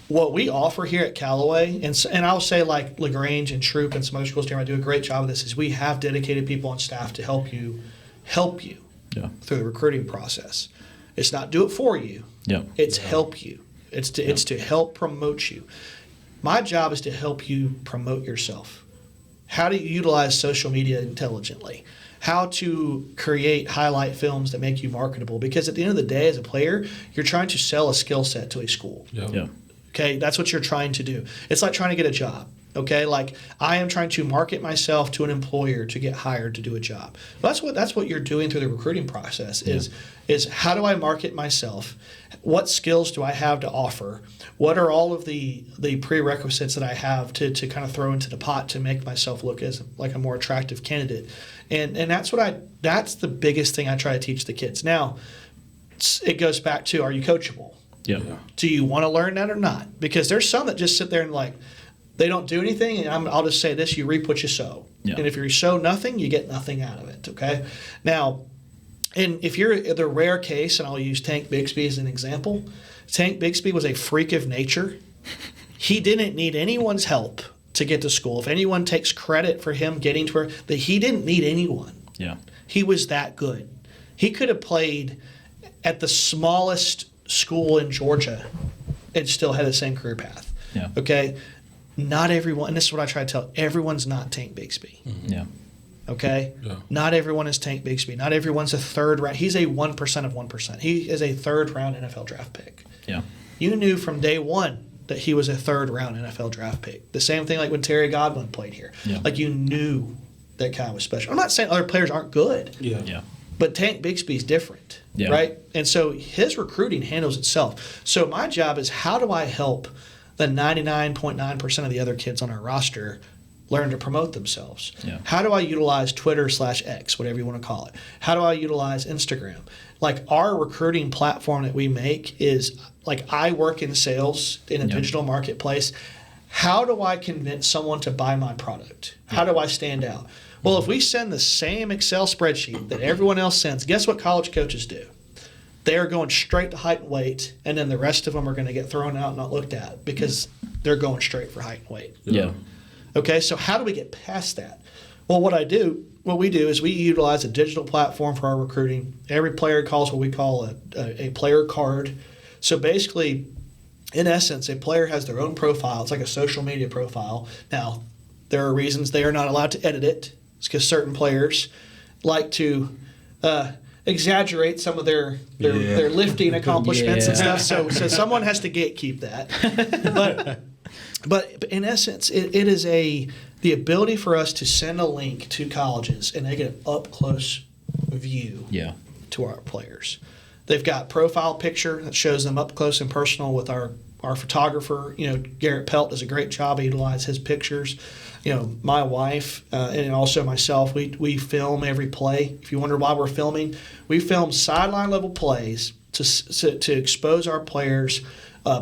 what we offer here at Callaway, and I'll say like LaGrange and Troop and some other schools here, I do a great job of this, is we have dedicated people on staff to help you through the recruiting process. It's not do it for you. It's help you. It's to help promote you. My job is to help you promote yourself. How do you utilize social media intelligently? How to create highlight films that make you marketable? Because at the end of the day, as a player, you're trying to sell a skill set to a school. Okay, that's what you're trying to do. It's like trying to get a job. Okay, like I am trying to market myself to an employer to get hired to do a job. Well, that's what you're doing through the recruiting process is how do I market myself? What skills do I have to offer? What are all of the prerequisites that I have to kind of throw into the pot to make myself look as like a more attractive candidate? And that's the biggest thing I try to teach the kids. Now, it goes back to, are you coachable? Yeah. Do you want to learn that or not? Because there's some that just sit there and like, they don't do anything. And I'll just say this, you reap what you sow. Yeah. And if you sow nothing, you get nothing out of it, okay? Now, and if you're the rare case, and I'll use Tank Bixby as an example, Tank Bixby was a freak of nature. He didn't need anyone's help to get to school. If anyone takes credit for him getting to where, that he didn't need anyone. Yeah. He was that good. He could have played at the smallest school in Georgia and still had the same career path. Yeah. Okay? Not everyone, and this is what I try to tell, everyone's not Tank Bixby. Yeah. Okay? Yeah. Not everyone is Tank Bixby. Not everyone's a third round. He's a 1% of 1%. He is a third round NFL draft pick. Yeah. You knew from day one that he was a third round NFL draft pick. The same thing like when Terry Godwin played here. Yeah. Like you knew that guy was special. I'm not saying other players aren't good. Yeah. Yeah. But Tank Bixby's different, Yeah. right? And so his recruiting handles itself. So my job is how do I help the 99.9% of the other kids on our roster learn to promote themselves? Yeah. How do I utilize Twitter/X, whatever you want to call it? How do I utilize Instagram? Like our recruiting platform that we make is like I work in sales in a Yeah. digital marketplace. How do I convince someone to buy my product? How do I stand out? Well, if we send the same Excel spreadsheet that everyone else sends, guess what college coaches do? They are going straight to height and weight, and then the rest of them are going to get thrown out and not looked at because they're going straight for height and weight. Yeah. Okay, so how do we get past that? Well, what we do is we utilize a digital platform for our recruiting. Every player calls what we call a player card. So basically, in essence, a player has their own profile. It's like a social media profile. Now, there are reasons they are not allowed to edit it. It's because certain players like to exaggerate some of their lifting accomplishments and Yeah. stuff. So someone has to gatekeep that. But in essence, it is the ability for us to send a link to colleges and they get an up close view Yeah. to our players. They've got profile picture that shows them up close and personal with our photographer. You know, Garrett Pelt does a great job. He utilizes his pictures. You know, my wife and also myself, we film every play. If you wonder why we're filming, we film sideline level plays to expose our players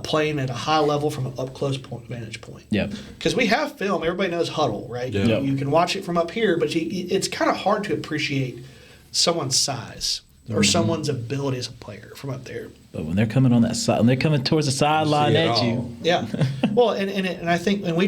playing at a high level from an up close vantage point. Yeah. Because we have film. Everybody knows huddle, right? Yeah. Yep. You can watch it from up here, but it's kind of hard to appreciate someone's size or someone's ability as a player from up there. But when they're coming on that side, when they're coming towards the sideline See it at all. you, Yeah. Well, and I think when we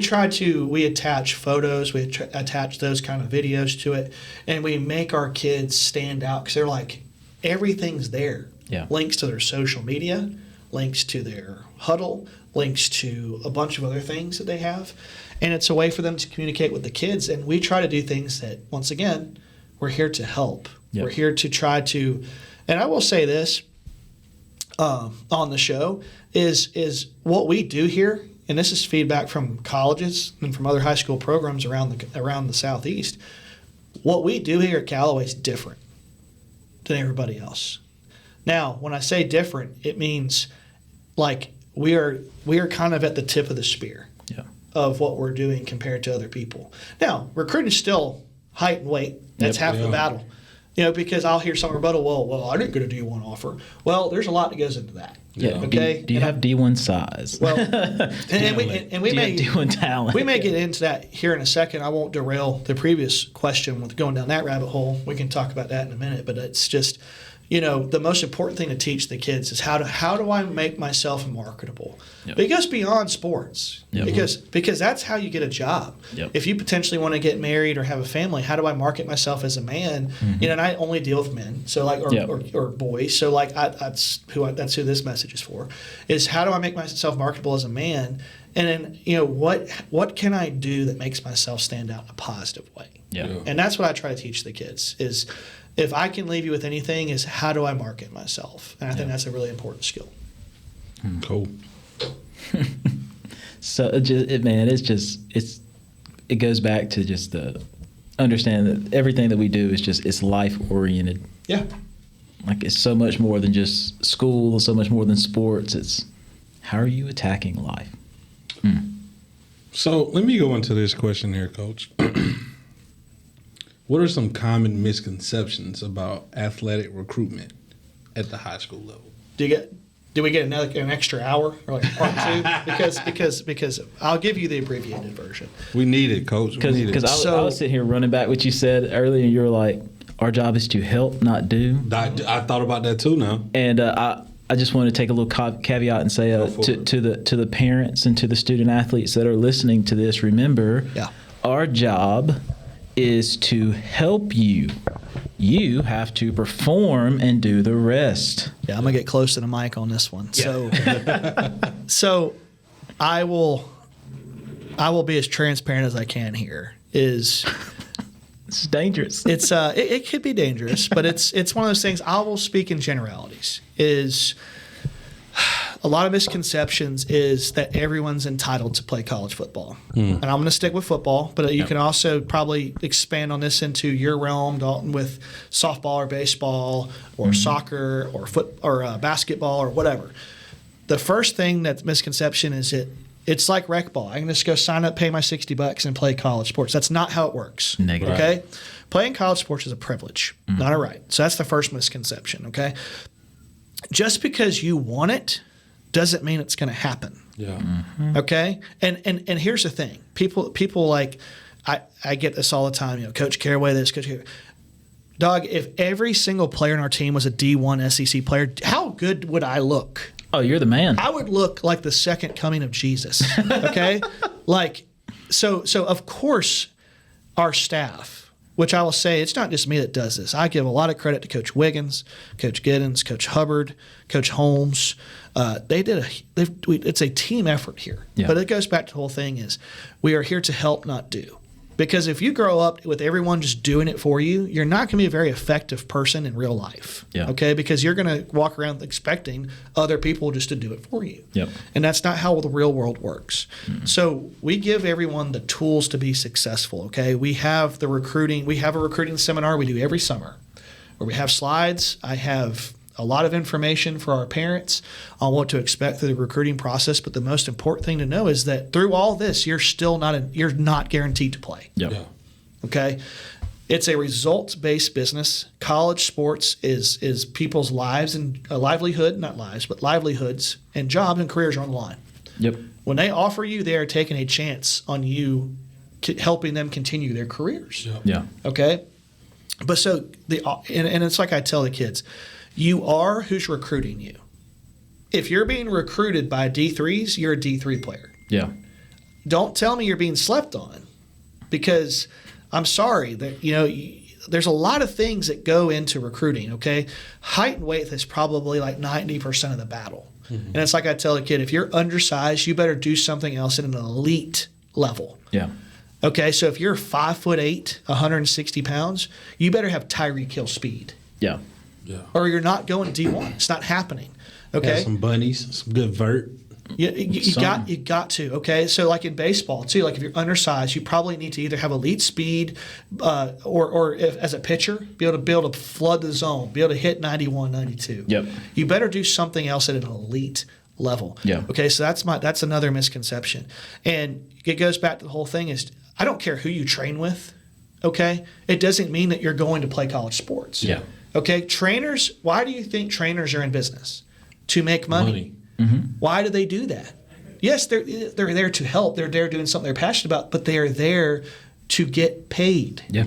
attach photos, we attach those kind of videos to it, and we make our kids stand out because they're like, everything's there. Yeah. Links to their social media, links to their huddle, links to a bunch of other things that they have. And it's a way for them to communicate with the kids. And we try to do things that, once again, we're here to help. Yep. We're here to try to, and I will say this, on the show is what we do here, and this is feedback from colleges and from other high school programs around the Southeast. What we do here at Callaway is different than everybody else. Now, when I say different, it means like we are kind of at the tip of the spear yeah, of what we're doing compared to other people. Now, recruiting is still height and weight. That's Yep. half the battle. You know, because I'll hear some rebuttal, well, I didn't get a D1 offer. Well, there's a lot that goes into that. yeah. Okay. Do you have D1 size? Well, and we do you may have D1 talent? we may get into that here in a second. I won't derail the previous question with going down that rabbit hole. We can talk about that in a minute. But it's just, you know, the most important thing to teach the kids is how do I make myself marketable? Yep. It goes beyond sports. Yep. Because that's how you get a job. Yep. If you potentially want to get married or have a family, how do I market myself as a man? You know, and I only deal with men, so like Yep. or boys. So like that's who this message is for. Is how do I make myself marketable as a man? And then, you know, what can I do that makes myself stand out in a positive way? Yeah. Yeah. And that's what I try to teach the kids is if I can leave you with anything is how do I market myself? And I think that's a really important skill. Cool. So it goes back to just the understanding that everything that we do is it's life oriented. Yeah. Like it's so much more than just school, so much more than sports. It's how are you attacking life? So let me go into this question here, Coach. What are some common misconceptions about athletic recruitment at the high school level? Do you get Do we get an extra hour or like part 2? Because I'll give you the abbreviated version. We need it, Coach. We need it. Because I was sitting here running back what you said earlier, and you were like, our job is to help, not do. I thought about that too now. And I just want to take a little caveat and say to the parents and to the student athletes that are listening to this, remember, our job is to help you. You have to perform and do the rest. Yeah, I'm gonna get close to the mic on this one. So I will be as transparent as I can here. It's dangerous. It could be dangerous, but it's one of those things. I will speak in generalities. A lot of misconceptions is that everyone's entitled to play college football. And I'm going to stick with football, but you can also probably expand on this into your realm, Dalton, with softball or baseball or soccer or basketball or whatever. The first thing that's misconception is it's like rec ball. I can just go sign up, pay my $60 and play college sports. That's not how it works. Negative. Okay? Playing college sports is a privilege, not a right. So that's the first misconception, okay? Just because you want it doesn't mean it's going to happen. Yeah. Okay? And here's the thing. People like I get this all the time, Coach Caraway this, Coach Caraway. Dog, if every single player on our team was a D1 SEC player, how good would I look? Oh, you're the man. I would look like the second coming of Jesus. Okay? So of course our staff, which I will say, it's not just me that does this. I give a lot of credit to Coach Wiggins, Coach Giddens, Coach Hubbard, Coach Holmes. It's a team effort here. Yeah. But it goes back to the whole thing is we are here to help, not do. Because if you grow up with everyone just doing it for you, you're not going to be a very effective person in real life. Yeah. Okay? Because you're going to walk around expecting other people just to do it for you. Yep. And that's not how the real world works. So we give everyone the tools to be successful. Okay? We have the recruiting. We have a recruiting seminar we do every summer where we have slides. I have a lot of information for our parents on what to expect through the recruiting process. But the most important thing to know is that through all this, you're not guaranteed to play. Yep. Yeah. Okay? It's a results-based business. College sports is people's lives and livelihoods and jobs and careers are on the line. Yep. When they offer you, they are taking a chance on you helping them continue their careers. Yeah. Okay? But so and it's like I tell the kids, you are who's recruiting you. If you're being recruited by D3s, you're a D3 player. Yeah. Don't tell me you're being slept on, because I'm sorry that there's a lot of things that go into recruiting. Okay, height and weight is probably like 90% of the battle, and it's like I tell a kid, if you're undersized, you better do something else at an elite level. Yeah. Okay, so if you're 5'8", 160 pounds, you better have Tyreek Hill speed. Yeah. Yeah. Or you're not going D1. It's not happening. Okay. Have some bunnies, some good vert. You got to. Okay. So like in baseball too, like if you're undersized, you probably need to either have elite speed, or if, as a pitcher, be able to flood the zone, be able to hit 91, 92. Yep. You better do something else at an elite level. Yeah. Okay. So that's another misconception, and it goes back to the whole thing is I don't care who you train with. Okay. It doesn't mean that you're going to play college sports. Yeah. Okay, trainers, why do you think trainers are in business? To make money. Why do they do that? Yes, they're there to help. They're there doing something they're passionate about, but they are there to get paid. Yeah.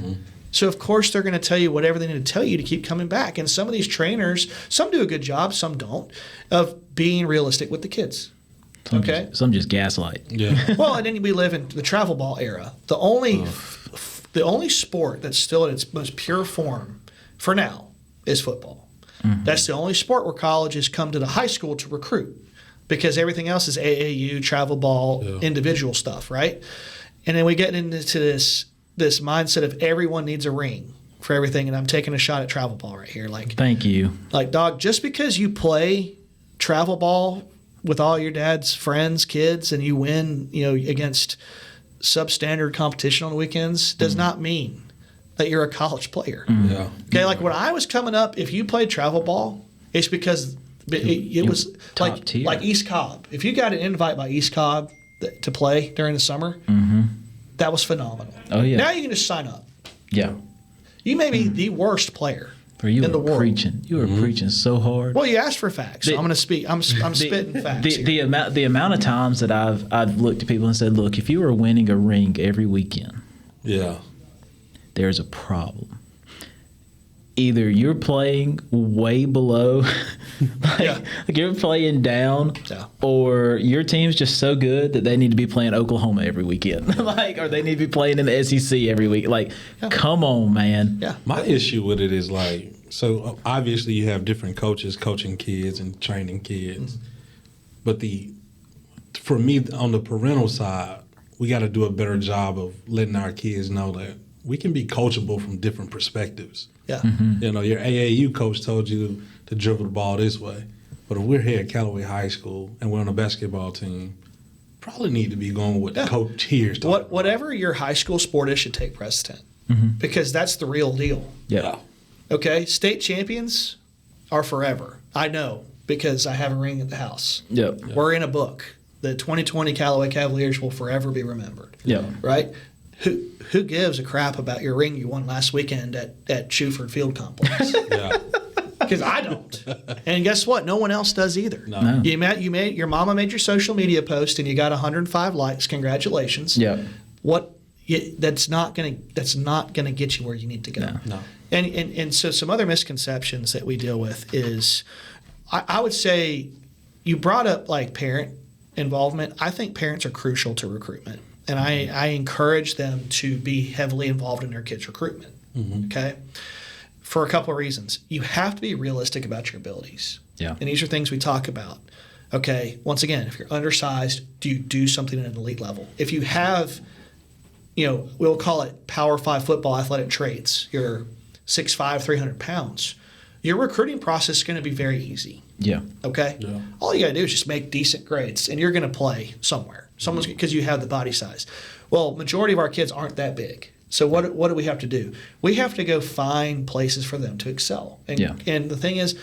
So, of course, they're going to tell you whatever they need to tell you to keep coming back. And some of these trainers, some do a good job, some don't, of being realistic with the kids. Some just gaslight. Yeah. Well, and then we live in the travel ball era. The only sport that's still in its most pure form for now is football. That's the only sport where colleges come to the high school to recruit, because everything else is AAU, travel ball, individual stuff, right? And then we get into this mindset of everyone needs a ring for everything, and I'm taking a shot at travel ball right here. Like, thank you. Like, dog, just because you play travel ball with all your dad's friends, kids, and you win, against substandard competition on the weekends does not mean that you're a college player. Yeah. Okay, like when I was coming up, if you played travel ball, it's because it was top tier. Like East Cobb. If you got an invite by East Cobb to play during the summer, that was phenomenal. Oh, yeah. Now you can just sign up. Yeah. You may be the worst player, Bro, you in the were world. preaching. You were preaching so hard. Well, you asked for facts, so I'm going to speak. I'm spitting facts. The amount of times that I've looked at people and said, look, if you were winning a ring every weekend, there's a problem. Either you're playing way below, like you're playing down, or your team's just so good that they need to be playing Oklahoma every weekend, or they need to be playing in the SEC every week. Like, come on, man. Yeah. My issue with it is like, so obviously you have different coaches coaching kids and training kids, but for me on the parental side, we got to do a better job of letting our kids know that we can be coachable from different perspectives. Yeah. You know, your AAU coach told you to dribble the ball this way. But if we're here at Callaway High School and we're on a basketball team, probably need to be going with the coach here. Whatever your high school sport is should take precedent because that's the real deal. Yeah. Okay? State champions are forever. I know because I have a ring at the house. Yep. We're in a book. The 2020 Callaway Cavaliers will forever be remembered. Yeah. Right? Who gives a crap about your ring you won last weekend at Shuford Field Complex? Because I don't. And guess what? No one else does either. No. Your mama made your social media post and you got 105 likes. Congratulations. Yeah. That's not gonna get you where you need to go. No. And so some other misconceptions that we deal with is I would say you brought up like parent involvement. I think parents are crucial to recruitment. And I encourage them to be heavily involved in their kids' recruitment, okay? For a couple of reasons. You have to be realistic about your abilities. Yeah. And these are things we talk about. Okay, once again, if you're undersized, do you do something at an elite level? If you have, we'll call it Power 5 football athletic traits, you're 6'5", 300 pounds, your recruiting process is going to be very easy. Yeah. Okay? Yeah. All you got to do is just make decent grades, and you're going to play somewhere. Because you have the body size. Well, majority of our kids aren't that big. So what do we have to do? We have to go find places for them to excel. And the thing is,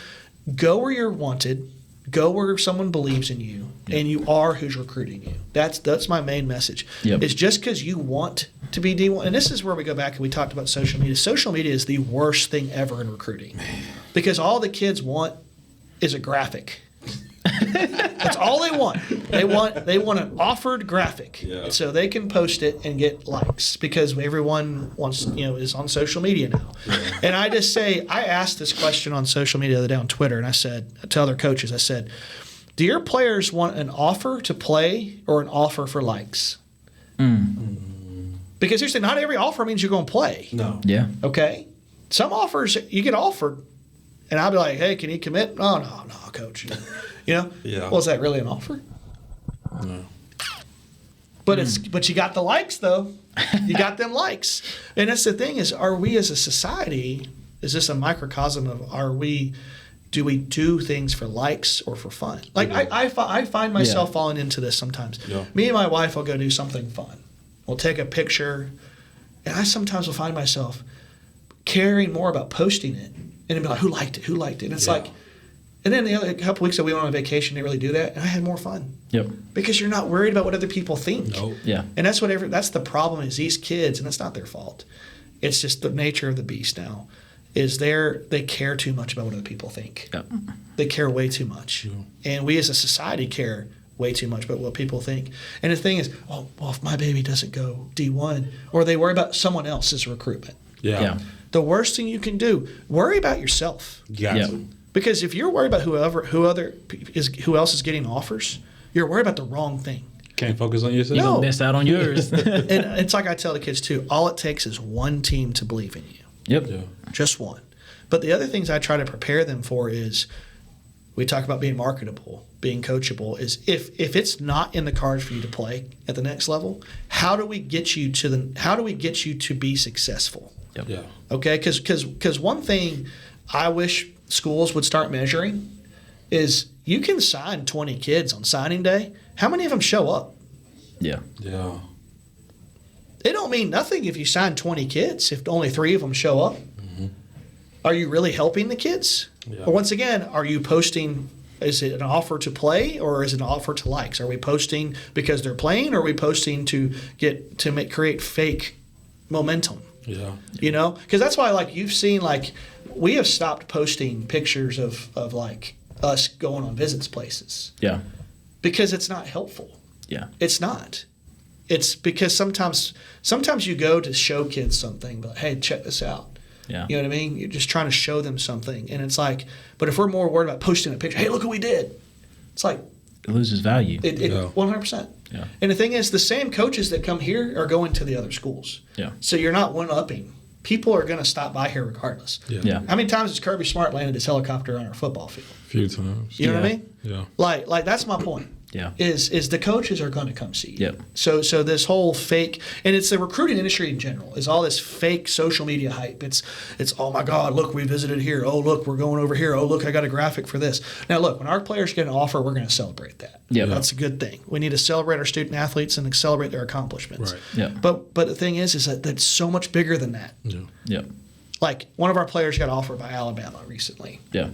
go where you're wanted, go where someone believes in you, and you are who's recruiting you. That's my main message. Yep. It's just because you want to be D1. And this is where we go back and we talked about social media. Social media is the worst thing ever in recruiting. Because all the kids want is a graphic. That's all they want. They want an offered graphic, so they can post it and get likes because everyone wants is on social media now. Yeah. And I just say I asked this question on social media the other day on Twitter, and I said to other coaches, I said, "Do your players want an offer to play or an offer for likes?" Because seriously, not every offer means you're going to play. No. Yeah. Okay. Some offers you get offered, and I'll be like, "Hey, can you commit?" "Oh, no, coach." Yeah. Well, is that really an offer? No. But you got the likes though. You got them likes, and that's the thing is, are we as a society? Is this a microcosm of do we do things for likes or for fun? Like I find myself falling into this sometimes. Yeah. Me and my wife will go do something fun. We'll take a picture, and I sometimes will find myself caring more about posting it and be like, who liked it? Who liked it? And it's like. And then the other couple weeks that we went on vacation, didn't really do that, and I had more fun. Yep. Because you're not worried about what other people think. Nope. Yeah. And that's that's the problem is these kids, and it's not their fault. It's just the nature of the beast now. Is they care too much about what other people think. Yep. They care way too much. Yeah. And we as a society care way too much about what people think. And the thing is, well, if my baby doesn't go D1, or they worry about someone else's recruitment. Yeah. The worst thing you can do, worry about yourself. Got to. Because if you're worried about who else is getting offers, you're worried about the wrong thing. Can't focus on yourself. You're going to miss out on yours. And it's like I tell the kids too, all it takes is one team to believe in you. Yep. Yeah. Just one. But the other things I try to prepare them for is we talk about being marketable, being coachable, is if it's not in the cards for you to play at the next level, how do we get you to be successful? Yep. Yeah. Okay? Because one thing I wish schools would start measuring is you can sign 20 kids on signing day. How many of them show up? Yeah. Yeah. It don't mean nothing if you sign 20 kids if only 3 of them show up. Mm-hmm. Are you really helping the kids? Yeah. Or once again, are you posting, is it an offer to play or is it an offer to likes? Are we posting because they're playing or are we posting to create fake momentum? Yeah. Because that's why you've seen we have stopped posting pictures of like us going on visits places Yeah. because it's not helpful. Yeah. It's not. It's because sometimes you go to show kids something, but hey, check this out. Yeah. You know what I mean? You're just trying to show them something, and it's like, but if we're more worried about posting a picture, hey, look what we did. It's like It loses value. it 100%. Yeah. And the thing is, the same coaches that come here are going to the other schools. Yeah. So you're not one-upping. People are going to stop by here regardless. Yeah. How many times has Kirby Smart landed his helicopter on our football field? A few times. You know what I Yeah. mean? Yeah. Like that's my point. Yeah. Is the coaches are going to come see you. Yep. So this whole fake, and it's the recruiting industry in general, is all this fake social media hype. It's oh my God, look, we visited here. Oh look, we're going over here. Oh look, I got a graphic for this. Now look, when our players get an offer, we're going to celebrate that. Yeah. That's a good thing. We need to celebrate our student athletes and celebrate their accomplishments. Right. Yeah. But the thing is that that's so much bigger than that. Yeah. Yeah. Like one of our players got offered by Alabama recently. Yeah.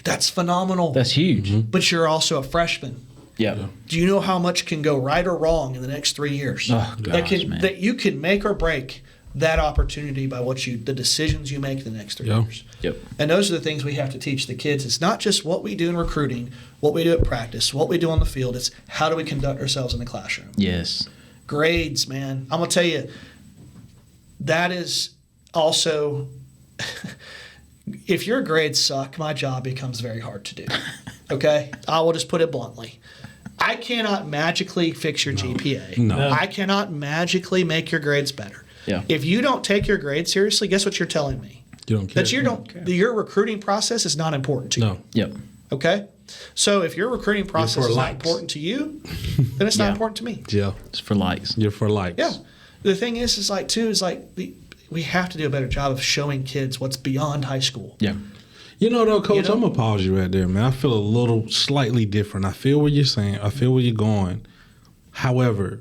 That's phenomenal. That's huge. But you're also a freshman. Yeah. Do you know how much can go right or wrong in the next 3 years? Oh, gosh, man. That you can make or break that opportunity by the decisions you make the next 3 Yeah. years. Yep. And those are the things we have to teach the kids. It's not just what we do in recruiting, what we do at practice, what we do on the field. It's how do we conduct ourselves in the classroom. Yes. Grades, man. I'm going to tell you, that is also, if your grades suck, my job becomes very hard to do. Okay? I will just put it bluntly. I cannot magically fix your GPA. No. I cannot magically make your grades better. Yeah. If you don't take your grades seriously, guess what you're telling me? You don't care. That your recruiting process is not important to you. No. Yep. Okay? So if your recruiting process for is not likes. important to you, then it's not Yeah. important to me. Yeah. It's for likes. You're for likes. Yeah. The thing is we have to do a better job of showing kids what's beyond high school. Yeah. You know, though, Coach, You know? I'm going to pause you right there, man. I feel a little slightly different. I feel what you're saying. I feel where you're going. However,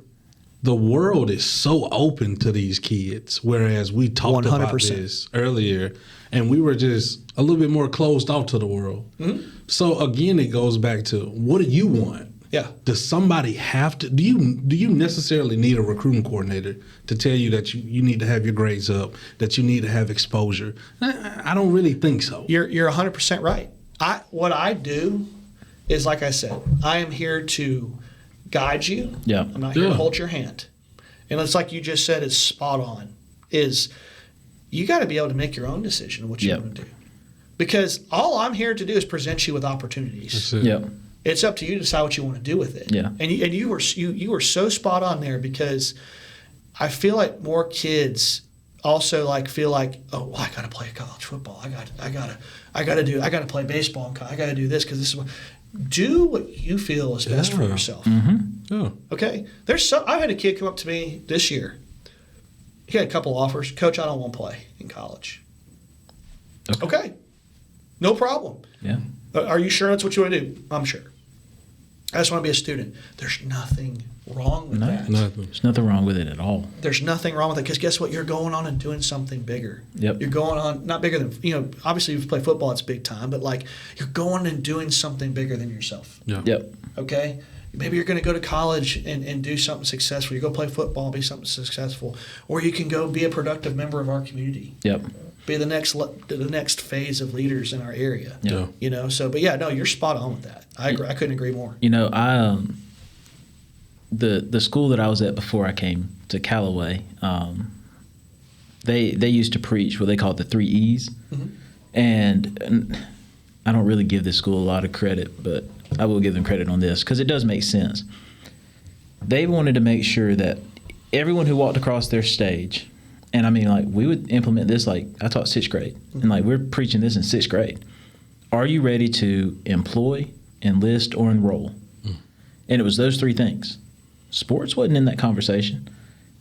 the world is so open to these kids, whereas we talked about 100%. this earlier, and we were just a little bit more closed off to the world. Mm-hmm. So, again, it goes back to, what do you want? Yeah. Does somebody have to? Do you necessarily need a recruiting coordinator to tell you that you need to have your grades up, that you need to have exposure? I don't really think so. You're 100% right. What I do is, like I said, I am here to guide you. Yeah. I'm not here to Yeah. hold your hand. And it's like you just said, is spot on. Is you got to be able to make your own decision of what you Yep. want to do. Because all I'm here to do is present you with opportunities. That's it. Yep. It's up to you to decide what you want to do with it. Yeah. And you were so spot on there, because I feel like more kids also feel like, oh, well, I got to play college football. I got to play baseball. I got to do this because this is what. Do what you feel is best for Yeah. yourself. Yeah. Okay. I had a kid come up to me this year. He had a couple offers. Coach, I don't want to play in college. Okay. No problem. Yeah. Are you sure that's what you want to do? I'm sure. I just want to be a student. There's nothing wrong with No. that. Nothing. There's nothing wrong with it at all. There's nothing wrong with it, because guess what? You're going on and doing something bigger. Yep. You're going on, not bigger than, obviously if you play football, it's big time, but you're going and doing something bigger than yourself. Yeah. Yep. Okay? Maybe you're going to go to college and do something successful. You go play football, be something successful. Or you can go be a productive member of our community. Yep. Be the next phase of leaders in our area. Yeah. But yeah, no, you're spot on with that. I agree. I couldn't agree more. I the school that I was at before I came to Callaway, they used to preach what they called the 3 E's, and I don't really give this school a lot of credit, but I will give them credit on this because it does make sense. They wanted to make sure that everyone who walked across their stage, and I mean, we would implement this, I taught 6th grade, and we're preaching this in 6th grade. Are you ready to employ, enlist, or enroll? And it was those 3 things. Sports wasn't in that conversation.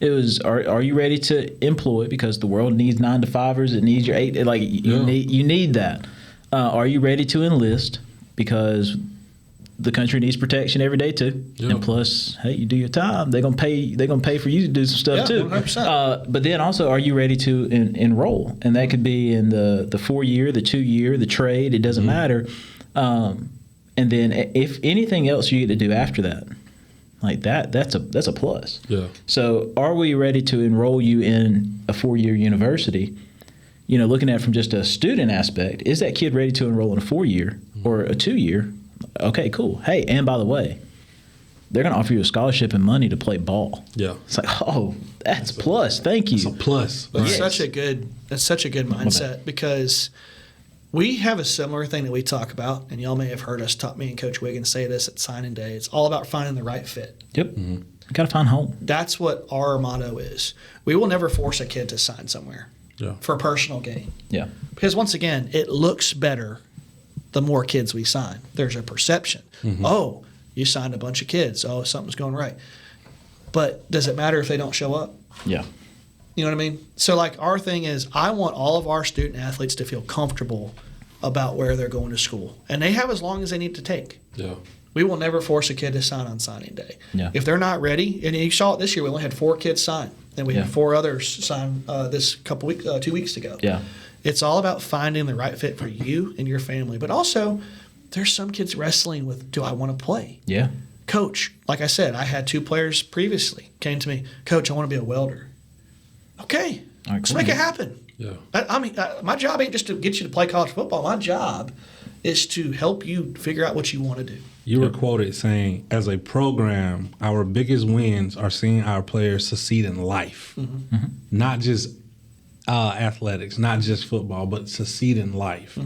It was, are you ready to employ, because the world needs 9-to-5ers, it needs your 8, you need that. Are you ready to enlist, because the country needs protection every day too. Yeah. And plus, hey, you do your time, they're gonna pay for you to do some stuff too. 100%. But then also, are you ready to enroll? And that could be in the 4-year, the 2-year, the trade. It doesn't matter. And then if anything else you get to do after that, that's a plus. Yeah. So are we ready to enroll you in a 4-year university? looking at it from just a student aspect, is that kid ready to enroll in a 4-year or a 2-year? Okay, cool. Hey, and by the way, they're going to offer you a scholarship and money to play ball. Yeah. It's like, oh, that's plus. Thank you. It's a plus. That's Yes. such a good mindset, because we have a similar thing that we talk about, and y'all may have heard us me and Coach Wiggins say this at signing day. It's all about finding the right fit. Yep. Got to find home. That's what our motto is. We will never force a kid to sign somewhere for personal gain. Yeah. Because once again, it looks better the more kids we sign. There's a perception. Oh, you signed a bunch of kids. Oh, something's going right. But does it matter if they don't show up? Yeah. You know what I mean? So, like, our thing is, I want all of our student athletes to feel comfortable about where they're going to school. And they have as long as they need to take. Yeah. We will never force a kid to sign on signing day. Yeah. If they're not ready, and you saw it this year, we only had 4 kids sign. And we had 4 others sign this 2 weeks ago. Yeah. It's all about finding the right fit for you and your family. But also, there's some kids wrestling with, do I want to play? Yeah. Coach, like I said, I had 2 players previously came to me, Coach, I want to be a welder. Okay, All right, let's cool. make it happen. Yeah. I mean, my job ain't just to get you to play college football. My job is to help you figure out what you want to do. You were quoted saying, as a program, our biggest wins are seeing our players succeed in life, not just athletics, not just football, but succeed in life.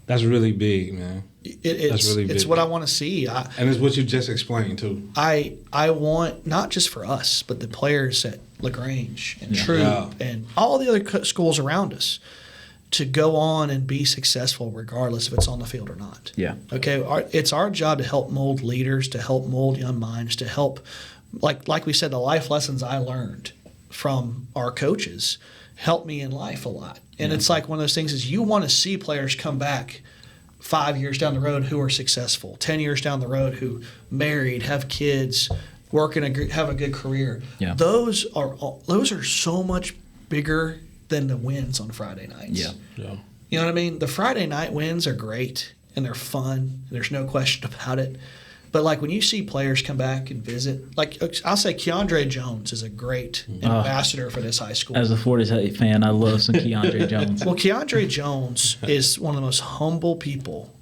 That's really big, man. It's really it's big. what I want to see. And it's what you just explained, too. I want, not just for us, but the players at LaGrange and Troop Yeah. and all the other schools around us to go on and be successful regardless if it's on the field or not. Yeah. Okay, it's our job to help mold leaders, to help mold young minds, to help, like we said, the life lessons I learned from our coaches helped me in life a lot. And it's like one of those things is you want to see players come back 5 years down the road who are successful, 10 years down the road who married, have kids, have a good career. Yeah. Those are so much bigger than the wins on Friday nights. Yeah. Yeah. You know what I mean? The Friday night wins are great and they're fun. There's no question about it. But like when you see players come back and visit, like I'll say Keandre Jones is a great ambassador for this high school. As a Florida State fan, I love some Keandre Jones. Well, Keandre Jones is one of the most humble people,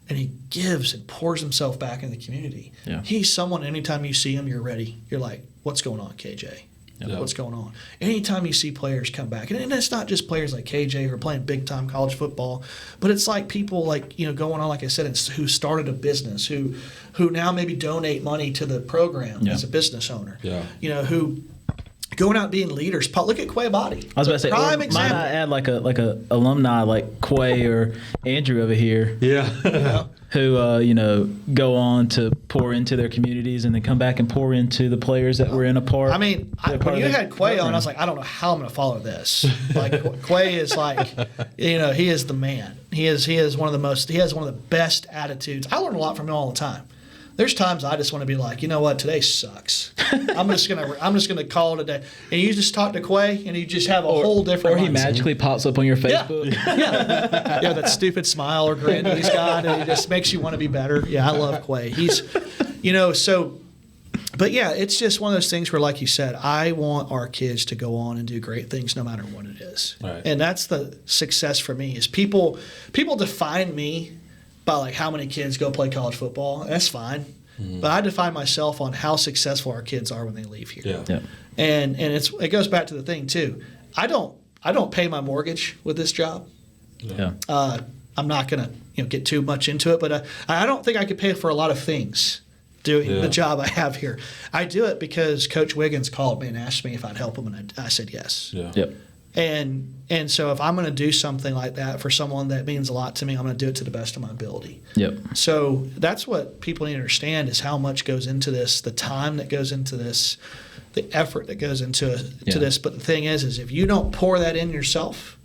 and he gives and pours himself back in the community. Yeah. He's someone, anytime you see him, you're ready. You're like, what's going on, KJ? Yeah. What's going on? Anytime you see players come back, and it's not just players like KJ who are playing big-time college football, but it's like people like, going on, like I said, who started a business, who now maybe donate money to the program as a business owner. Yeah. Who going out being leaders. Look at Quay Body. I was about to say, prime might example. I add like a alumni like Quay or Andrew over here, Yeah. who go on to pour into their communities and then come back and pour into the players that were in a part. I mean, when you had Quay on, I was like, I don't know how I'm going to follow this. Like Quay is like, he is the man. He has one of the best attitudes. I learn a lot from him all the time. There's times I just want to be like, you know what, today sucks. I'm just gonna call it a day. And you just talk to Quay, and you just have a whole different. Or he mindset. magically pops up on your Facebook. Yeah, that stupid smile or grin that he's got, and it just makes you want to be better. Yeah, I love Quay. He's, but yeah, it's just one of those things where, like you said, I want our kids to go on and do great things no matter what it is. Right. And that's the success for me is people define me by like how many kids go play college football. That's fine. But I define myself on how successful our kids are when they leave here. Yeah. Yeah. And it goes back to the thing too. I don't pay my mortgage with this job. Yeah. I'm not gonna get too much into it, but I don't think I could pay for a lot of things doing the job I have here. I do it because Coach Wiggins called me and asked me if I'd help him, and I said yes. Yeah. Yep. And so if I'm going to do something like that for someone that means a lot to me, I'm going to do it to the best of my ability. Yep. So that's what people need to understand is how much goes into this, the time that goes into this, the effort that goes into this. But the thing is if you don't pour that in yourself,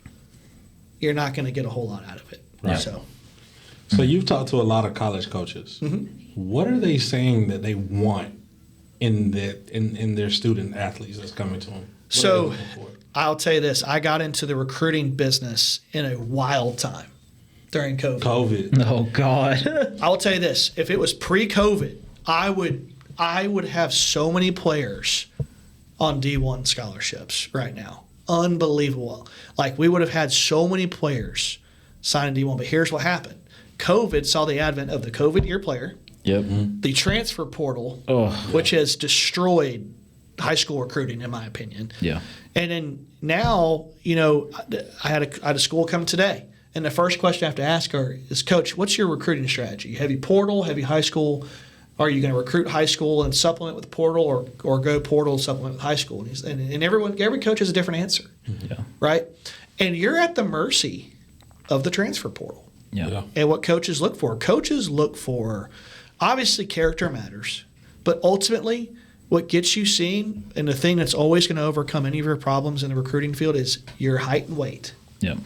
you're not going to get a whole lot out of it. Right. So you've talked to a lot of college coaches. What are they saying that they want in their student athletes that's coming to them? What are they looking for? I'll tell you this. I got into the recruiting business in a wild time during COVID. Oh God. I'll tell you this. If it was pre-COVID, I would have so many players on D1 scholarships right now. unbelievable. Like, we would have had so many players sign in D1, but here's what happened. COVID saw the advent of the COVID year player, the transfer portal, which has destroyed high school recruiting, in my opinion. Yeah. And then now, I had a school come today, and the first question I have to ask her is, Coach, what's your recruiting strategy? Heavy portal, heavy high school? Are you going to recruit high school and supplement with portal, or go portal and supplement with high school? And every coach has a different answer, right? And you're at the mercy of the transfer portal. Yeah. And what coaches look for. Coaches look for, obviously, character matters, but ultimately what gets you seen, and the thing that's always going to overcome any of your problems in the recruiting field, is your height and weight. Yeah.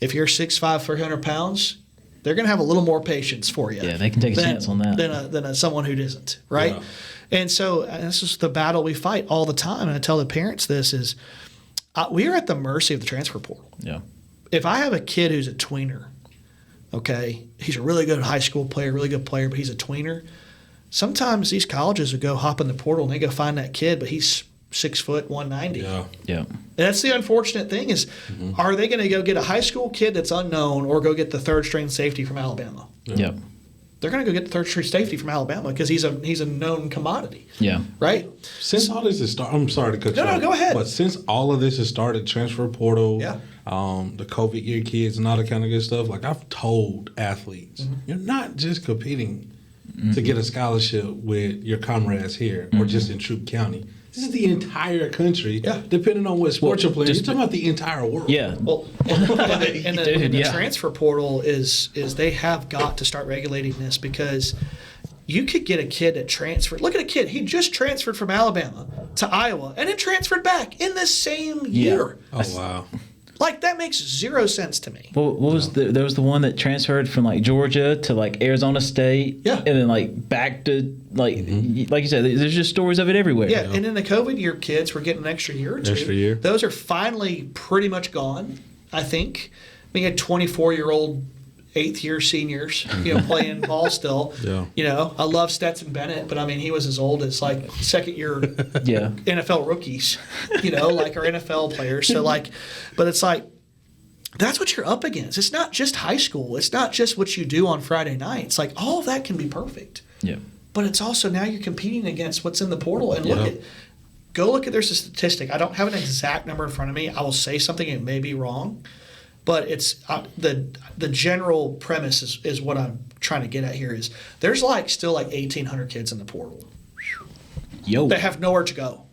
If you're 6'5", 300 pounds, they're going to have a little more patience for you. Yeah, they can take a chance on that. Than someone who isn't, right? Yeah. And so this is the battle we fight all the time. And I tell the parents this is, we are at the mercy of the transfer portal. Yeah. If I have a kid who's a tweener, okay, he's a really good high school player, really good player, but he's a tweener. Sometimes these colleges will go hop in the portal and they go find that kid, but he's 6 foot, 190. Yeah. Yeah. And that's the unfortunate thing is, are they going to go get a high school kid that's unknown, or go get the third string safety from Alabama? Yeah. They're going to go get the third string safety from Alabama because he's a known commodity. Yeah. Right? Since all this has started, I'm sorry to cut you off. No, go ahead. But since all of this has started, transfer portal, the COVID year kids and all that kind of good stuff, like, I've told athletes, you're not just competing to get a scholarship with your comrades here or just in Troup County. This is the entire country, depending on what sport you're playing. You're talking about the entire world. Yeah. Well, and the transfer portal is they have got to start regulating this, because you could get a kid that transferred. Look at a kid. He just transferred from Alabama to Iowa and then transferred back in the same year. Oh, wow. Like, that makes zero sense to me. Well, what was there was the one that transferred from like Georgia to like Arizona State, and then like back to like you said, there's just stories of it everywhere. Yeah, and then the COVID year kids were getting an extra year or two. Extra year. Those are finally pretty much gone, I think. I mean, you had 24-year-old eighth-year seniors, playing ball still. Yeah. I love Stetson Bennett, but I mean, he was as old as like second-year NFL rookies, like our NFL players. So but it's like, that's what you're up against. It's not just high school. It's not just what you do on Friday nights. Like, all of that can be perfect. Yeah. But it's also, now you're competing against what's in the portal. And go look at their statistic. I don't have an exact number in front of me. I will say something, it may be wrong. But it's the general premise is what I'm trying to get at here is, there's still 1,800 kids in the portal. They have nowhere to go.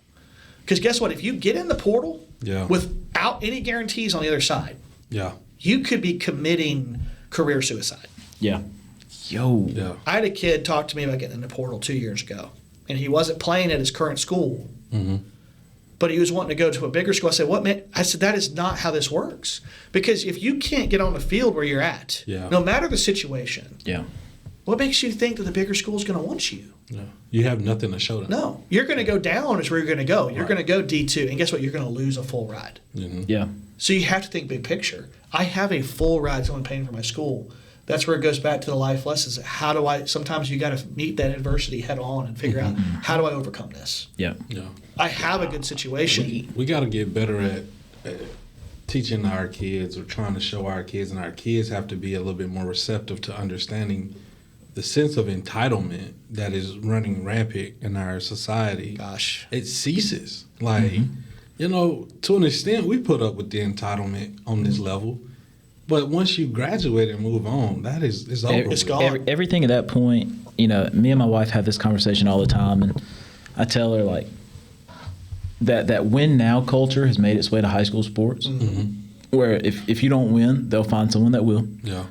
Because guess what? If you get in the portal without any guarantees on the other side, you could be committing career suicide. Yeah. I had a kid talk to me about getting in the portal 2 years ago, and he wasn't playing at his current school. But he was wanting to go to a bigger school. I said, what, man? I said, that is not how this works. Because if you can't get on the field where you're at, no matter the situation, what makes you think that the bigger school is going to want you? No. You have nothing to show them. No. You're going to go down is where you're going to go. You're going to go D2. And guess what? You're going to lose a full ride. Yeah. So you have to think big picture. I have a full ride someone paying for my school. That's where it goes back to the life lessons. Sometimes you got to meet that adversity head on and figure out, how do I overcome this? Yeah. I have a good situation. We got to get better at teaching our kids, or trying to show our kids, and our kids have to be a little bit more receptive to understanding the sense of entitlement that is running rampant in our society. Gosh. It ceases. To an extent, we put up with the entitlement on this level. But once you graduate and move on, that is over. It's gone. Everything at that point, me and my wife have this conversation all the time, and I tell her that win now culture has made its way to high school sports, where if you don't win, they'll find someone that will. Yeah.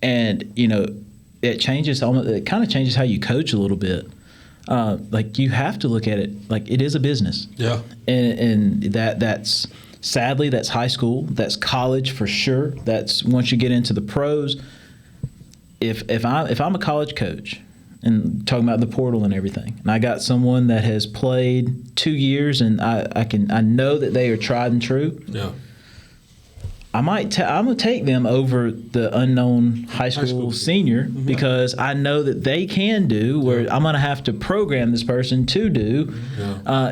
And it changes. It kind of changes how you coach a little bit. You have to look at it like it is a business. Yeah. And that's. Sadly, that's high school. That's college for sure. That's once you get into the pros. If I'm a college coach and talking about the portal and everything, and I got someone that has played 2 years, and I know that they are tried and true. Yeah. I'm gonna take them over the unknown high school senior because I know that they can do where I'm gonna have to program this person to do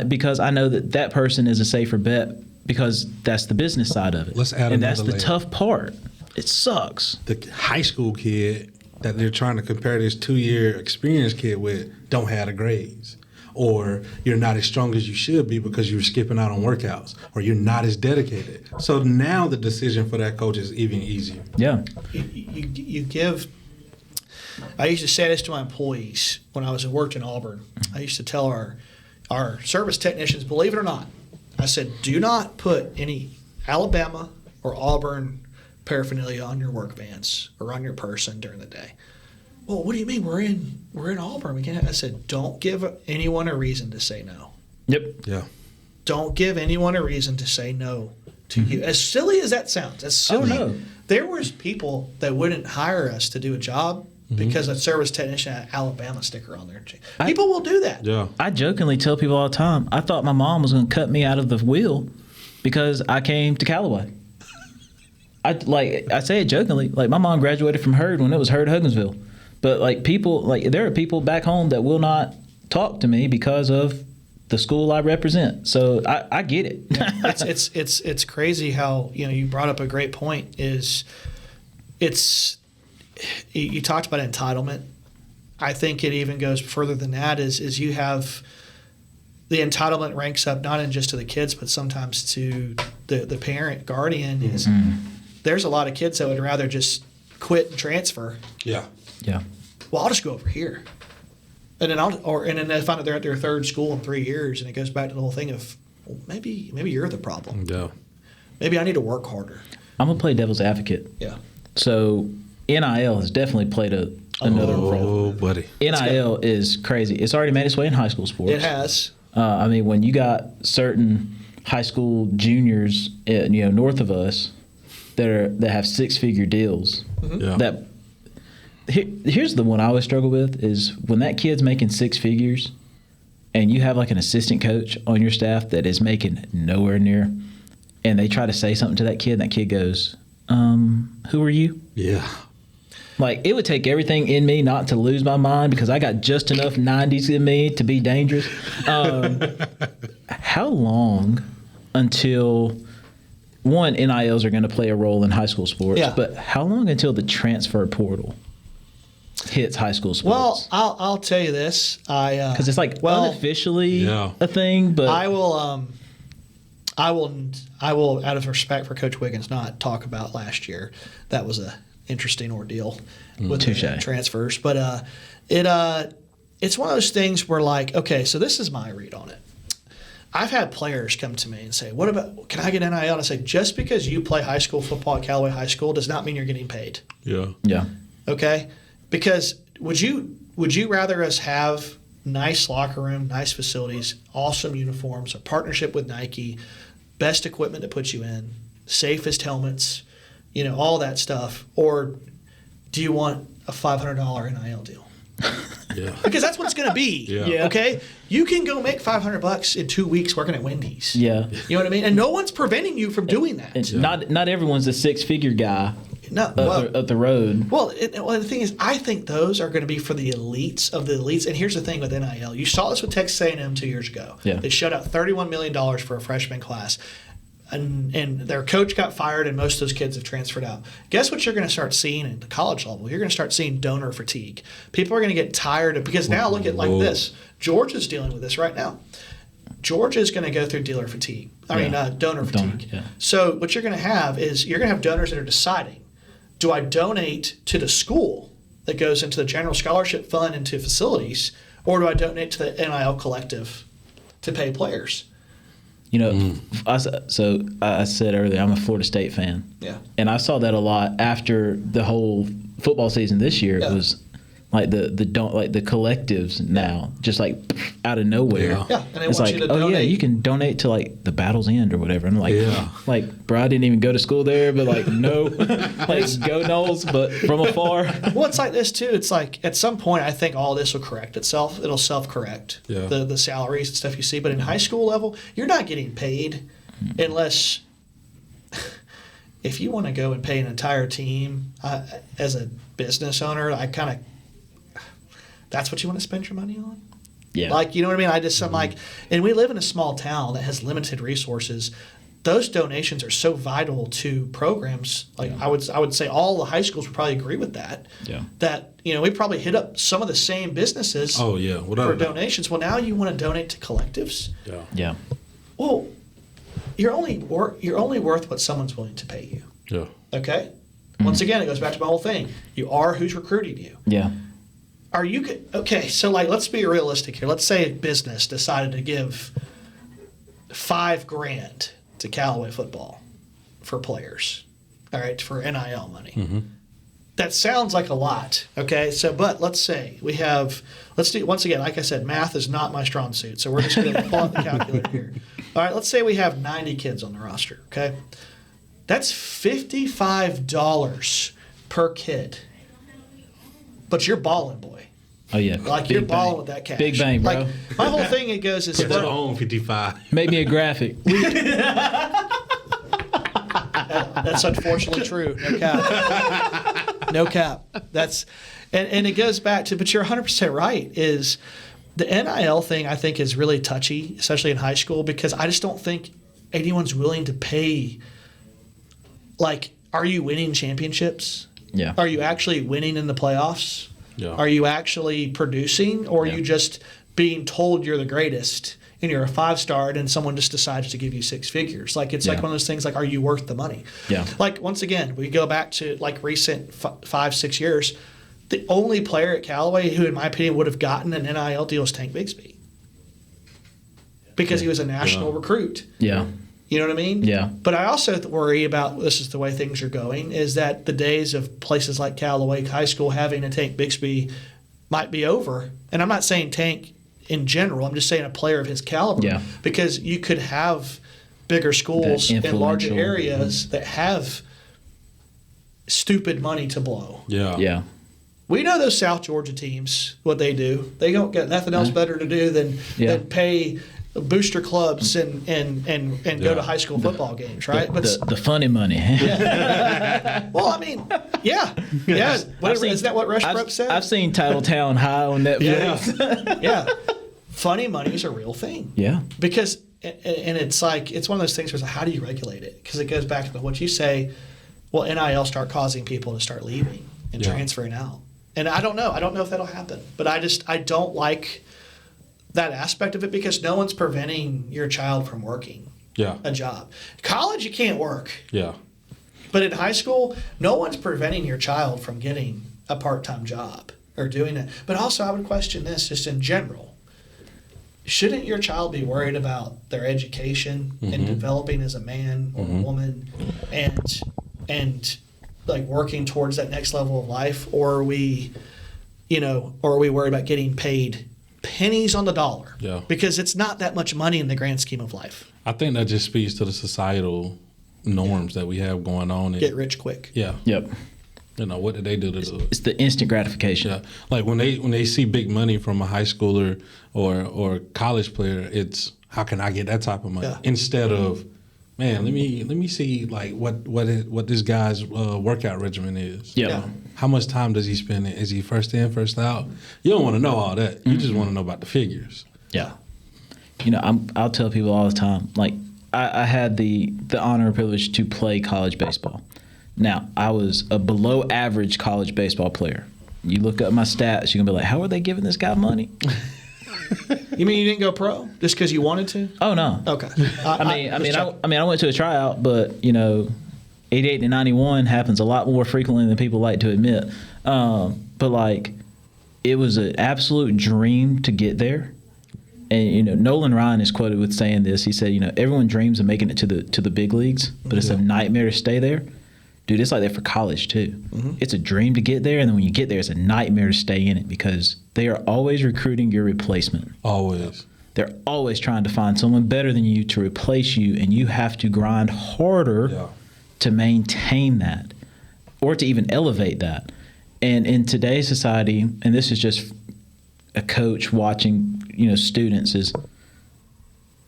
because I know that person is a safer bet because that's the business side of it. Let's add and another that's the layer. tough part. It sucks. The high school kid that they're trying to compare this 2-year experienced kid with don't have the grades. Or you're not as strong as you should be because you're skipping out on workouts, or you're not as dedicated. So now the decision for that coach is even easier. Yeah. You give. I used to say this to my employees when I worked in Auburn. I used to tell our service technicians, believe it or not, I said, do not put any Alabama or Auburn paraphernalia on your work vans or on your person during the day. Well, what do you mean? We're in Auburn. We can't. I said, don't give anyone a reason to say no. Yep. Yeah. Don't give anyone a reason to say no to you. As silly as that sounds, as silly. Oh, no. There was people that wouldn't hire us to do a job because a service technician had an Alabama sticker on there. People will do that. Yeah. I jokingly tell people all the time, I thought my mom was going to cut me out of the wheel because I came to Callaway. I say it jokingly, like my mom graduated from Hurd when it was Hurd Hugginsville. But there are people back home that will not talk to me because of the school I represent. So I get it. It's crazy how you brought up a great point. You talked about entitlement. I think it even goes further than that. Is you have the entitlement ranks up not just to the kids, but sometimes to the parent guardian. Is there's a lot of kids that would rather just quit and transfer. Yeah. Yeah. Well, I'll just go over here, and then they find out they're at their third school in 3 years, and it goes back to the whole thing of, well, maybe you're the problem. Yeah. Maybe I need to work harder. I'm going to play devil's advocate. Yeah. So NIL has definitely played another role. Oh, buddy. NIL is crazy. It's already made its way in high school sports. It has. I mean, when you got certain high school juniors, north of us, that have 6-figure deals. Yeah. Here's the one I always struggle with is when that kid's making 6 figures, and you have like an assistant coach on your staff that is making nowhere near, and they try to say something to that kid, and that kid goes, "Who are you?" Yeah. Like, it would take everything in me not to lose my mind because I got just enough 90s in me to be dangerous. How long until, one, NILs are going to play a role in high school sports, Yeah. but how long until the transfer portal hits high school sports? Well, I'll tell you this. Because it's like unofficially a thing, but I will, out of respect for Coach Wiggins, not talk about last year. That was a interesting ordeal with the transfers. But it's one of those things where, like, okay, so this is my read on it. I've had players come to me and say, "What about? Can I get NIL?" And I say, just because you play high school football at Callaway High School does not mean you're getting paid. Yeah. Yeah. Okay, because would you rather us have nice locker room, nice facilities, awesome uniforms, a partnership with Nike, best equipment to put you in, safest helmets, all that stuff, or do you want a $500 NIL deal? Yeah. Because that's what it's going to be. Yeah. Okay, you can go make $500 in 2 weeks working at Wendy's. Yeah. You know what I mean? And no one's preventing you from doing that. And not everyone's a 6-figure guy up the road. Well, the thing is, I think those are going to be for the elites of the elites. And here's the thing with NIL. You saw this with Texas A&M 2 years ago. Yeah. They shut out $31 million for a freshman class. And their coach got fired, and most of those kids have transferred out. Guess what you're going to start seeing at the college level? You're going to start seeing donor fatigue. People are going to get tired of, because now look at like this. Georgia's dealing with this right now. Georgia's going to go through dealer fatigue. Donor fatigue. Yeah. So what you're going to have is you're going to have donors that are deciding, do I donate to the school that goes into the general scholarship fund into facilities, or do I donate to the NIL collective to pay players? I said earlier, I'm a Florida State fan. Yeah. And I saw that a lot after the whole football season this year. It was like the collectives now, just like out of nowhere. Yeah. And they it's want like, you to donate. yeah, you can donate to like the Battle's End or whatever. I'm like, bro, I didn't even go to school there, but like, no, like go Knowles, but from afar. Well, it's like this too. It's like at some point, I think all this will correct itself. It'll self-correct the salaries and stuff you see. But in high school level, you're not getting paid unless if you want to go and pay an entire team as a business owner, that's what you want to spend your money on? Yeah. Like, you know what I mean? I'm like, and we live in a small town that has limited resources. Those donations are so vital to programs. Like I would say all the high schools would probably agree with that. Yeah. That, we probably hit up some of the same businesses for donations. Well, now you want to donate to collectives? Yeah. Yeah. Well, you're only worth what someone's willing to pay you. Yeah. Okay? Once again, it goes back to my whole thing. You are who's recruiting you. Yeah. Are you okay? So let's be realistic here. Let's say a business decided to give $5,000 to Callaway football for players. All right, for NIL money. Mm-hmm. That sounds like a lot. Okay, but let's say let's do once again. Like I said, math is not my strong suit, so we're just going to pull out the calculator here. All right, let's say we have 90 kids on the roster. Okay, that's $55 per kid. But you're balling, boy. Oh, yeah. Like, you're balling with that cash. Big bang, bro. Like, my whole thing, it goes is... Put your own 55. Make me a graphic. That's unfortunately true. No cap. No cap. And it goes back to, but you're 100% right, is the NIL thing, I think, is really touchy, especially in high school, because I just don't think anyone's willing to pay. Like, are you winning championships? Yeah. Are you actually winning in the playoffs? Yeah. Are you actually producing, or are you just being told you're the greatest and you're a 5-star and someone just decides to give you 6 figures? Like, it's like one of those things, like, are you worth the money? Yeah. Like, once again, we go back to like recent 5-6 years. The only player at Callaway who, in my opinion, would have gotten an NIL deal was Tank Bigsby, because he was a national recruit. Yeah. You know what I mean? Yeah. But I also worry about, this is the way things are going, is that the days of places like Callaway High School having a Tank Bigsby might be over. And I'm not saying Tank in general. I'm just saying a player of his caliber. Yeah. Because you could have bigger schools in larger areas that have stupid money to blow. Yeah. Yeah. We know those South Georgia teams, what they do. They don't got nothing else better to do than pay booster clubs and go to high school football games, right? But the funny money. Well, I mean, yeah. Is that what Rush Broke said? I've seen Titletown High on Netflix. Yeah. Funny money is a real thing. Yeah. Because, and it's like, it's one of those things where it's like, how do you regulate it? Because it goes back to what you say, well, NIL start causing people to start leaving and transferring out. And I don't know. I don't know if that'll happen. But I don't like that aspect of it, because no one's preventing your child from working a job. College, you can't work. Yeah. But in high school, no one's preventing your child from getting a part-time job or doing it. But also, I would question this just in general. Shouldn't your child be worried about their education and developing as a man or a woman and like working towards that next level of life? Or are we worried about getting paid pennies on the dollar? Yeah. Because it's not that much money in the grand scheme of life. I think that just speaks to the societal norms that we have going on. Get rich quick. Yeah. Yep. What did they do to do it? It's the instant gratification. Yeah. Like when they see big money from a high schooler or college player, it's how can I get that type of money? Yeah. Instead of, man, let me see like what this guy's workout regimen is. Yep. Yeah. How much time does he spend? Is he first in, first out? You don't want to know all that. You just want to know about the figures. Yeah. I'll tell people all the time, like, I had the honor and privilege to play college baseball. Now, I was a below average college baseball player. You look up my stats, you're going to be like, how are they giving this guy money? You mean you didn't go pro just because you wanted to? Oh, no. Okay. I went to a tryout, but, 88 to 91 happens a lot more frequently than people like to admit. But, like, it was an absolute dream to get there. And, Nolan Ryan is quoted with saying this. He said, everyone dreams of making it to the big leagues, but it's a nightmare to stay there. Dude, it's like that for college, too. Mm-hmm. It's a dream to get there, and then when you get there, it's a nightmare to stay in it, because they are always recruiting your replacement. Always. They're always trying to find someone better than you to replace you, and you have to grind harder to maintain that or to even elevate that. And in today's society, and this is just a coach watching, students, is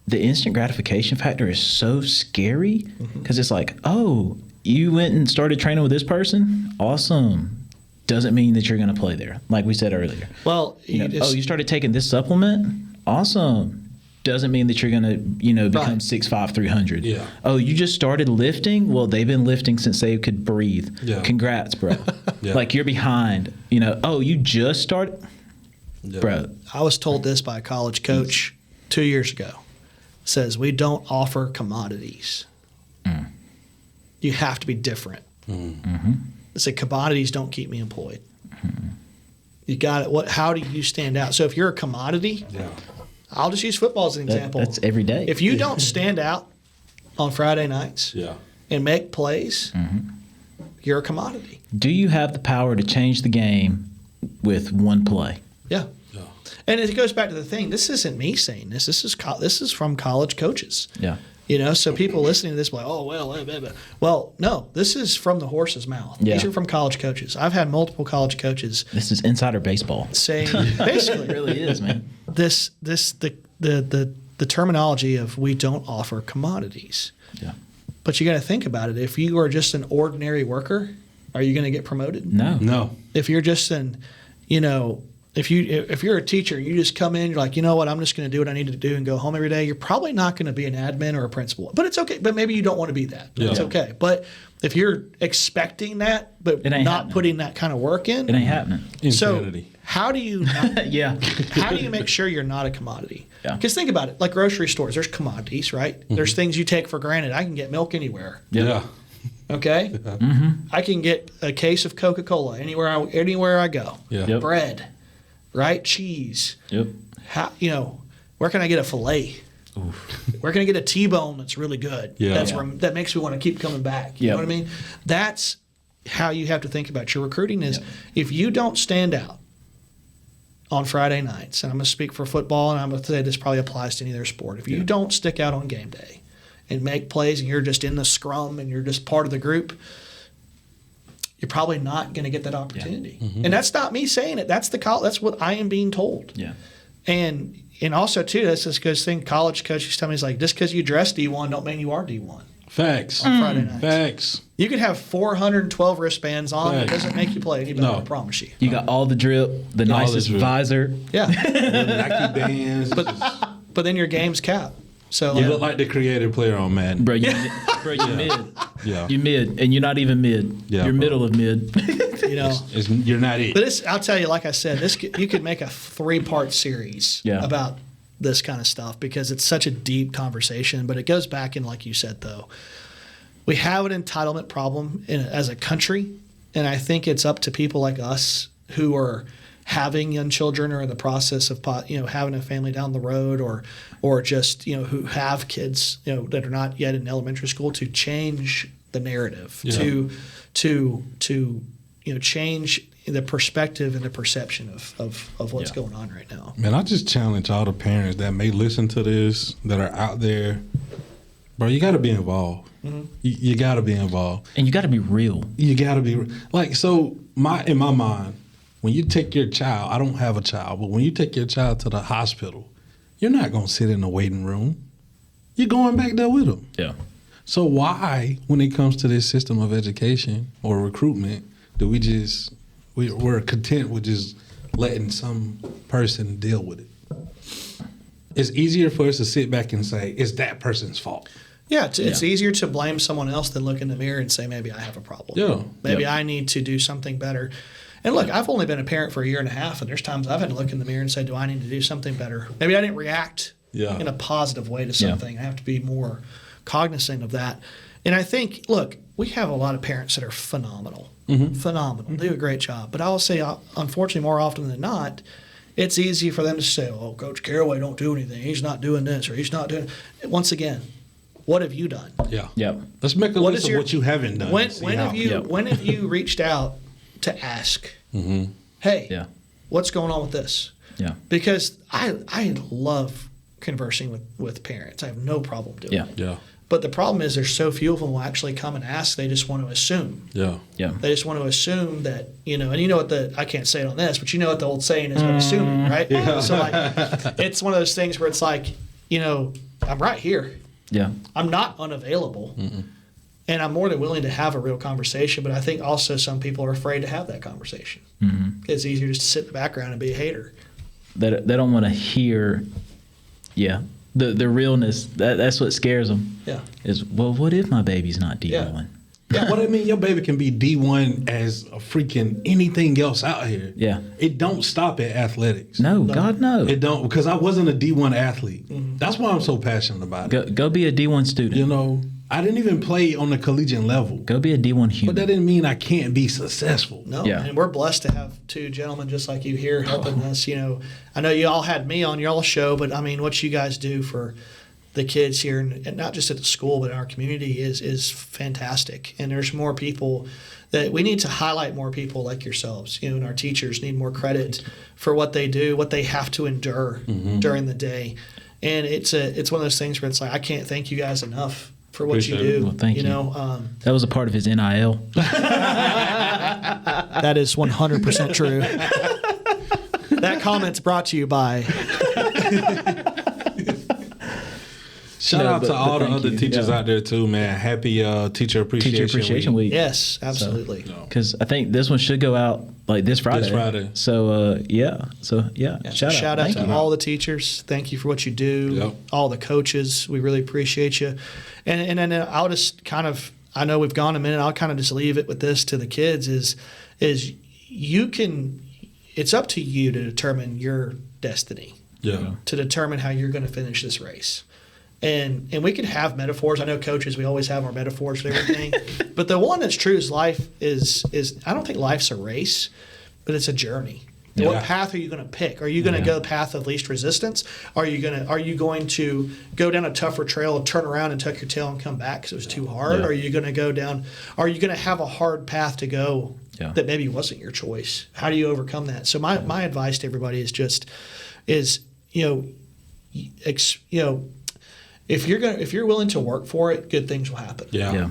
the instant gratification factor is so scary, because it's like, oh, you went and started training with this person. Awesome. Doesn't mean that you're going to play there, like we said earlier. Well, you started taking this supplement. Awesome. Doesn't mean that you're going to, become 6'5", 300. Yeah. Oh, you just started lifting? Well, they've been lifting since they could breathe. Yeah. Congrats, bro. Yeah. Like, you're behind. Oh, you just started? Yeah. Bro. I was told this by a college coach 2 years ago. Says, we don't offer commodities. You have to be different. Mm-hmm. I said, commodities don't keep me employed. Mm-hmm. You got it. How do you stand out? So if you're a commodity, I'll just use football as an example. That's every day. If you don't stand out on Friday nights and make plays, you're a commodity. Do you have the power to change the game with one play? Yeah. And it goes back to the thing. This isn't me saying this. This is from college coaches. Yeah. So people listening to this, like, oh, well, no, this is from the horse's mouth. Yeah. These are from college coaches. I've had multiple college coaches. This is insider baseball. Saying, basically, It really is, man. The terminology of we don't offer commodities. Yeah. But you got to think about it. If you are just an ordinary worker, are you going to get promoted? No. If you're just if you're a teacher, you just come in, you're like, you know what, I'm just going to do what I need to do and go home every day. You're probably not going to be an admin or a principal, but it's okay. But maybe you don't want to be that. Yeah. It's okay. But if you're expecting that, but not happening. putting that kind of work in, It ain't happening. Insanity. So how do you how do you make sure you're not a commodity? Yeah. Because think about it, like grocery stores, there's commodities, right? There's things you take for granted. I can get milk anywhere. Yeah. Okay. I can get a case of Coca-Cola anywhere I go. Yeah. Yep. Bread, right? Cheese. Yep. Where can I get a fillet? Where can I get a T-bone that's really good? Yeah. That makes me want to keep coming back. You know what I mean? That's how you have to think about your recruiting is if you don't stand out on Friday nights, and I'm going to speak for football, and I'm going to say this probably applies to any other sport. If you don't stick out on game day and make plays and you're just in the scrum and you're just part of the group, you're probably not going to get that opportunity. Yeah. And that's not me saying it. That's that's what I am being told. Yeah. And also, too, that's this good thing college coaches tell me is like, just because you dress D1 don't mean you are D1. Facts. On Friday nights. Facts. You could have 412 wristbands on. It doesn't make you play any better, I promise you. You got all the drip, the nicest visor. Yeah. Nike bands. But then your game's capped. So you look like the creative player on Madden. Bro, you're mid. Yeah. You're mid, and you're not even mid. Yeah, you're middle of mid. You're not it. But I'll tell you, like I said, you could make a 3-part series about this kind of stuff because it's such a deep conversation. But it goes back in, like you said, though, we have an entitlement problem as a country, and I think it's up to people like us who are having young children or in the process of having a family down the road or just who have kids that are not yet in elementary school to change the narrative to change the perspective and the perception of what's going on right now. Man, I just challenge all the parents that may listen to this that are out there. Bro, you got to be involved. Mm-hmm. You got to be involved, and you got to be real. You got to be in my mind. When you take your child, I don't have a child, but when you take your child to the hospital, you're not going to sit in the waiting room. You're going back there with them. Yeah. So why, when it comes to this system of education or recruitment, do we're content with just letting some person deal with it? It's easier for us to sit back and say, it's that person's fault. Yeah, it's easier to blame someone else than look in the mirror and say, maybe I have a problem. Yeah. Maybe I need to do something better. And look, I've only been a parent for a year and a half, and there's times I've had to look in the mirror and say, do I need to do something better? Maybe I didn't react in a positive way to something. I have to be more cognizant of that. And I think, look, we have a lot of parents that are phenomenal. Phenomenal. Do a great job. But I will say, unfortunately, more often than not, it's easy for them to say, oh, Coach Caraway don't do anything. He's not doing this or he's not doing – once again, what have you done? Yeah. Yep. Let's make a list of what you haven't done. When have you reached out to ask, hey, what's going on with this? Yeah. Because I love conversing with parents. I have no problem doing it. Yeah. But the problem is there's so few of them will actually come and ask. They just want to assume. Yeah. Yeah. They just want to assume that, and I can't say it on this, but you know what the old saying is about assuming, right? Yeah. So it's one of those things where it's like, I'm right here. Yeah. I'm not unavailable. And I'm more than willing to have a real conversation, but I think also some people are afraid to have that conversation. It's easier just to sit in the background and be a hater. They don't want to hear, the realness. That's what scares them. Yeah. Is, well, what if my baby's not D1? Yeah, what I mean, your baby can be D1 as a freaking anything else out here. Yeah. It don't stop at athletics. No, God, no. It don't, because I wasn't a D1 athlete. That's why I'm so passionate about it. Go be a D1 student. You know, I didn't even play on the collegiate level. Go be a D1 human. But that didn't mean I can't be successful. No, Yeah. and we're blessed to have two gentlemen just like you here helping us. You know, I know you all had me on your show, but I mean, what you guys do for the kids here, and not just at the school, but in our community is fantastic. And there's more people that we need to highlight, more people like yourselves. You know, and our teachers need more credit for what they do, what they have to endure during the day. And it's one of those things where it's like, I can't thank you guys enough for what you do. Well, thank you. Know, that was a part of his NIL. that is 100% true. That comment's brought to you by. Shout out to all the thank other you. teachers out there too, man. Happy Teacher Appreciation Week. Yes, absolutely. Because I think this one should go out like this Friday. This Friday. So shout out to all the teachers. Thank you for what you do. Yep. All the coaches, we really appreciate you. And then I'll just kind of, I know we've gone a minute. I'll kind of just leave it with this to the kids: is you can. It's up to you to determine your destiny. Yeah. To determine how you're going to finish this race. And we can have metaphors. I know coaches, we always have our metaphors for everything. But the one that's true is life is I don't think life's a race, but it's a journey. Yeah. What path are you going to pick? Are you going to go the path of least resistance? Are you going to go down a tougher trail and turn around and tuck your tail and come back because it was too hard? Yeah. Are you going to go down? Are you going to have a hard path to go that maybe wasn't your choice? How do you overcome that? So my advice to everybody is if you're willing to work for it, good things will happen. Yeah.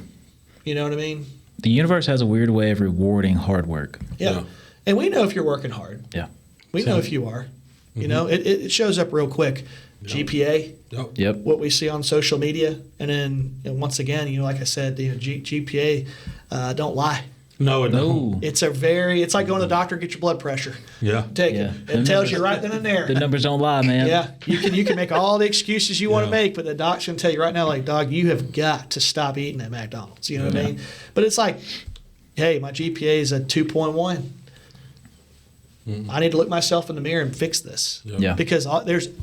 You know what I mean? The universe has a weird way of rewarding hard work. Yeah. And we know if you're working hard. Yeah. We know if you are. You know, it shows up real quick. GPA. Yep. What we see on social media, and then once again, like I said, GPA don't lie. No, it don't. It's like going to the doctor, get your blood pressure. Yeah. Take it. It tells you right then and there. The numbers don't lie, man. Yeah, you can make all the excuses you want to make, but the doc's going to tell you right now, like, dog, you have got to stop eating at McDonald's. You know what I mean? But it's like, hey, my GPA is a 2.1. I need to look myself in the mirror and fix this. Yeah. Because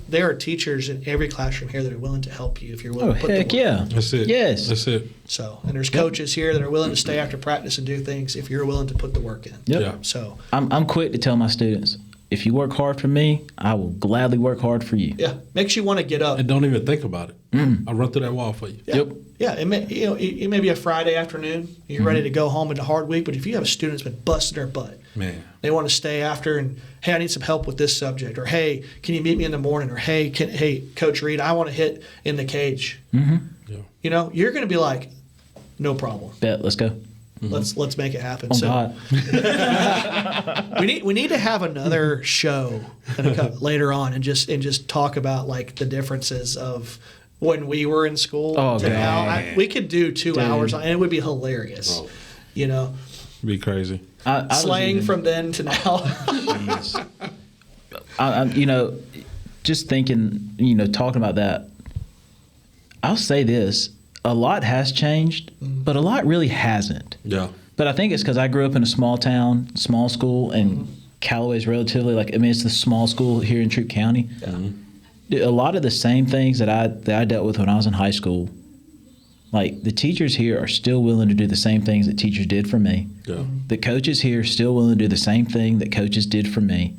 there are teachers in every classroom here that are willing to help you if you're willing to put the work in. That's it. Yes. That's it. So, and there's coaches here that are willing to stay after practice and do things if you're willing to put the work in. Yep. Yeah. So, I'm quick to tell my students, if you work hard for me, I will gladly work hard for you. yeah, makes you want to get up. And don't even think about it. I'll run through that wall for you. Yeah. Yep. Yeah, it may be a Friday afternoon. You're ready to go home in a hard week, but if you have a student that's been busting their butt, Man. they want to stay after and, hey, I need some help with this subject, or hey, can you meet me in the morning, or hey, Coach Reed, I want to hit in the cage. Yeah. You're going to be like, no problem. Bet. Let's go. Let's make it happen. Oh, So God. we need to have another show later on and just talk about like the differences of when we were in school to now. We could do 2 hours and it would be hilarious. Bro. Be crazy. I Slang from then to now. Just thinking, talking about that, I'll say this. A lot has changed, but a lot really hasn't. Yeah. But I think it's because I grew up in a small town, small school, and Callaway's relatively it's the small school here in Troup County. A lot of the same things that I dealt with when I was in high school, like the teachers here are still willing to do the same things that teachers did for me. Yeah. The coaches here are still willing to do the same thing that coaches did for me.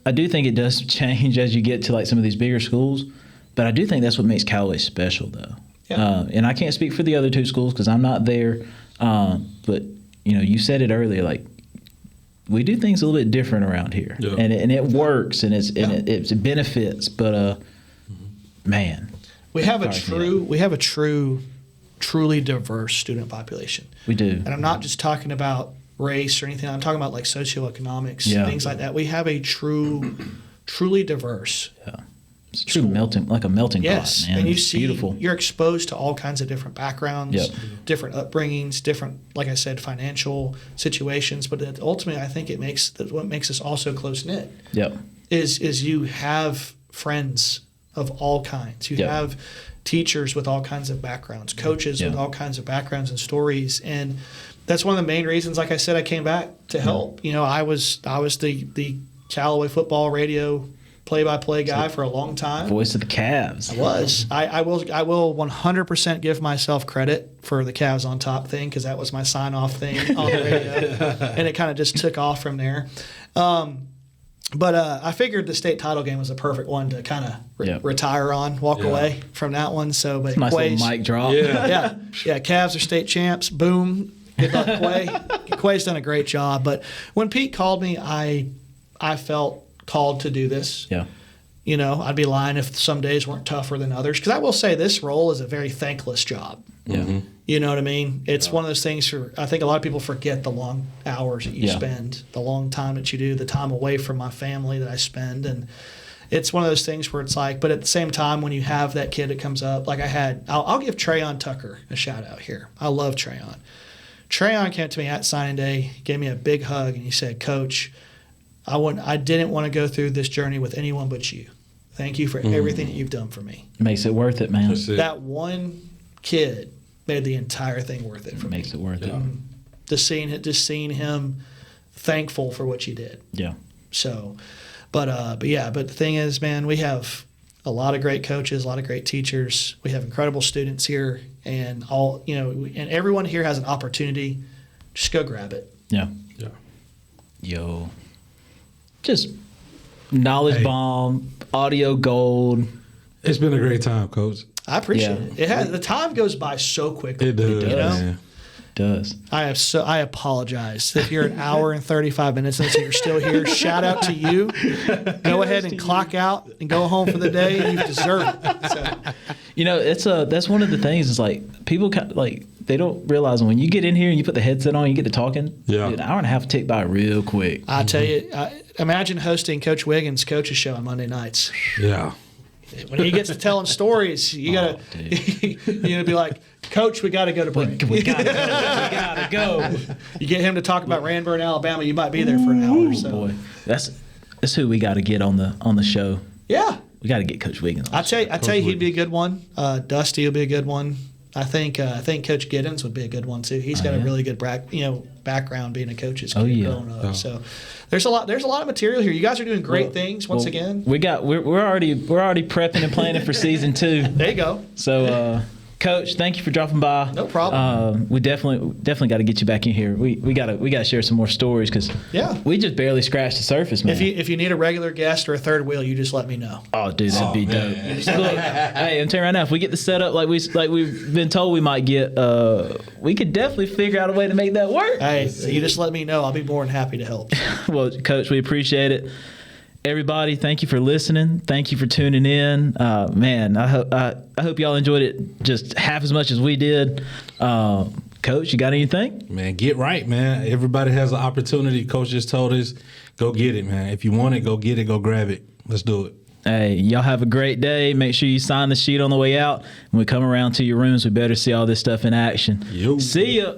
I do think it does change as you get to like some of these bigger schools, but I do think that's what makes Callaway special, though. Yeah. And I can't speak for the other two schools because I'm not there. But you said it earlier, like we do things a little bit different around here, and it works, and it benefits. But man, we have a truly diverse student population. We do, and I'm not just talking about race or anything. I'm talking about like socioeconomics, things like that. We have a truly diverse. Yeah. It's true melting, like a melting Yes, pot, man. and you It's see, beautiful. you're exposed to all kinds of different backgrounds, Yep. different upbringings, different, like I said, financial situations. But ultimately, I think what makes us also close knit Yep. is you have friends of all kinds. You Yep. have teachers with all kinds of backgrounds, coaches with Yeah. all kinds of backgrounds and stories, and that's one of the main reasons. Like I said, I came back to help. You know, I was the Callaway football radio play-by-play guy for a long time. Voice of the Cavs. I will 100% give myself credit for the Cavs on top thing, because that was my sign-off thing on the radio, and it kind of just took off from there. But I figured the state title game was a perfect one to kind of retire on, walk away from that one. So, but Nice Quay's, little mic drop. yeah. Cavs are state champs. Boom. Good luck, Quay. Quay's done a great job. But when Pete called me, I felt called to do this. Yeah. You know, I'd be lying if some days weren't tougher than others. Because I will say this role is a very thankless job. Yeah. You know what I mean? It's one of those things I think a lot of people forget the long hours that you spend, the long time that you do, the time away from my family that I spend. And it's one of those things where it's like, but at the same time, when you have that kid that comes up, like I'll give Trayon Tucker a shout out here. I love Trayon. Trayon came to me at signing day, gave me a big hug, and he said, Coach, I didn't want to go through this journey with anyone but you. Thank you for everything that you've done for me. Makes it worth it, man. That one kid made the entire thing worth it for me. Makes it worth it. Just seeing him thankful for what you did. Yeah. So, but the thing is, man, we have a lot of great coaches, a lot of great teachers. We have incredible students here, and and everyone here has an opportunity. Just go grab it. Yeah. Yeah. Yo. Just knowledge bomb, audio gold. It's been a great time, Coach. I appreciate it. It has, the time goes by so quickly. It does. You know? Man. Does. I apologize if you're an hour and 35 minutes and you're still here. Shout out to you. Go ahead and clock out and go home for the day. You deserve it. So. You know, that's one of the things. Is like people they don't realize when you get in here and you put the headset on, you get to talking. Yeah. Dude, an hour and a half tick by real quick. I tell you, imagine hosting Coach Wiggins' coach's show on Monday nights. Yeah. When he gets to telling stories, you gotta be like, Coach, we gotta go to break. We gotta go. You get him to talk about Ranburne, Alabama, you might be there for an hour. So. Boy, that's who we got to get on the show. Yeah. We got to get Coach Wiggins. I tell you, he'd be a good one. Dusty will be a good one. I think Coach Giddens would be a good one too. He's got a really good background being a coach's kid growing up. So there's a lot of material here. You guys are doing great things once again. We're already prepping and planning for season 2. There you go. So Coach, thank you for dropping by. No problem. We definitely got to get you back in here. We got to share some more stories because we just barely scratched the surface, man. If you need a regular guest or a third wheel, you just let me know. Oh, dude, that'd be dope. Look, hey, I'm telling you right now, if we get the setup like we've been told we might get, we could definitely figure out a way to make that work. Hey, you just let me know. I'll be more than happy to help. Well, Coach, we appreciate it. Everybody, thank you for listening. Thank you for tuning in. Man, I hope y'all enjoyed it just half as much as we did. Coach, you got anything? Man, get right, man. Everybody has an opportunity. Coach just told us, go get it, man. If you want it, go get it, go grab it. Let's do it. Hey, y'all have a great day. Make sure you sign the sheet on the way out. When we come around to your rooms, we better see all this stuff in action. Yo. See ya.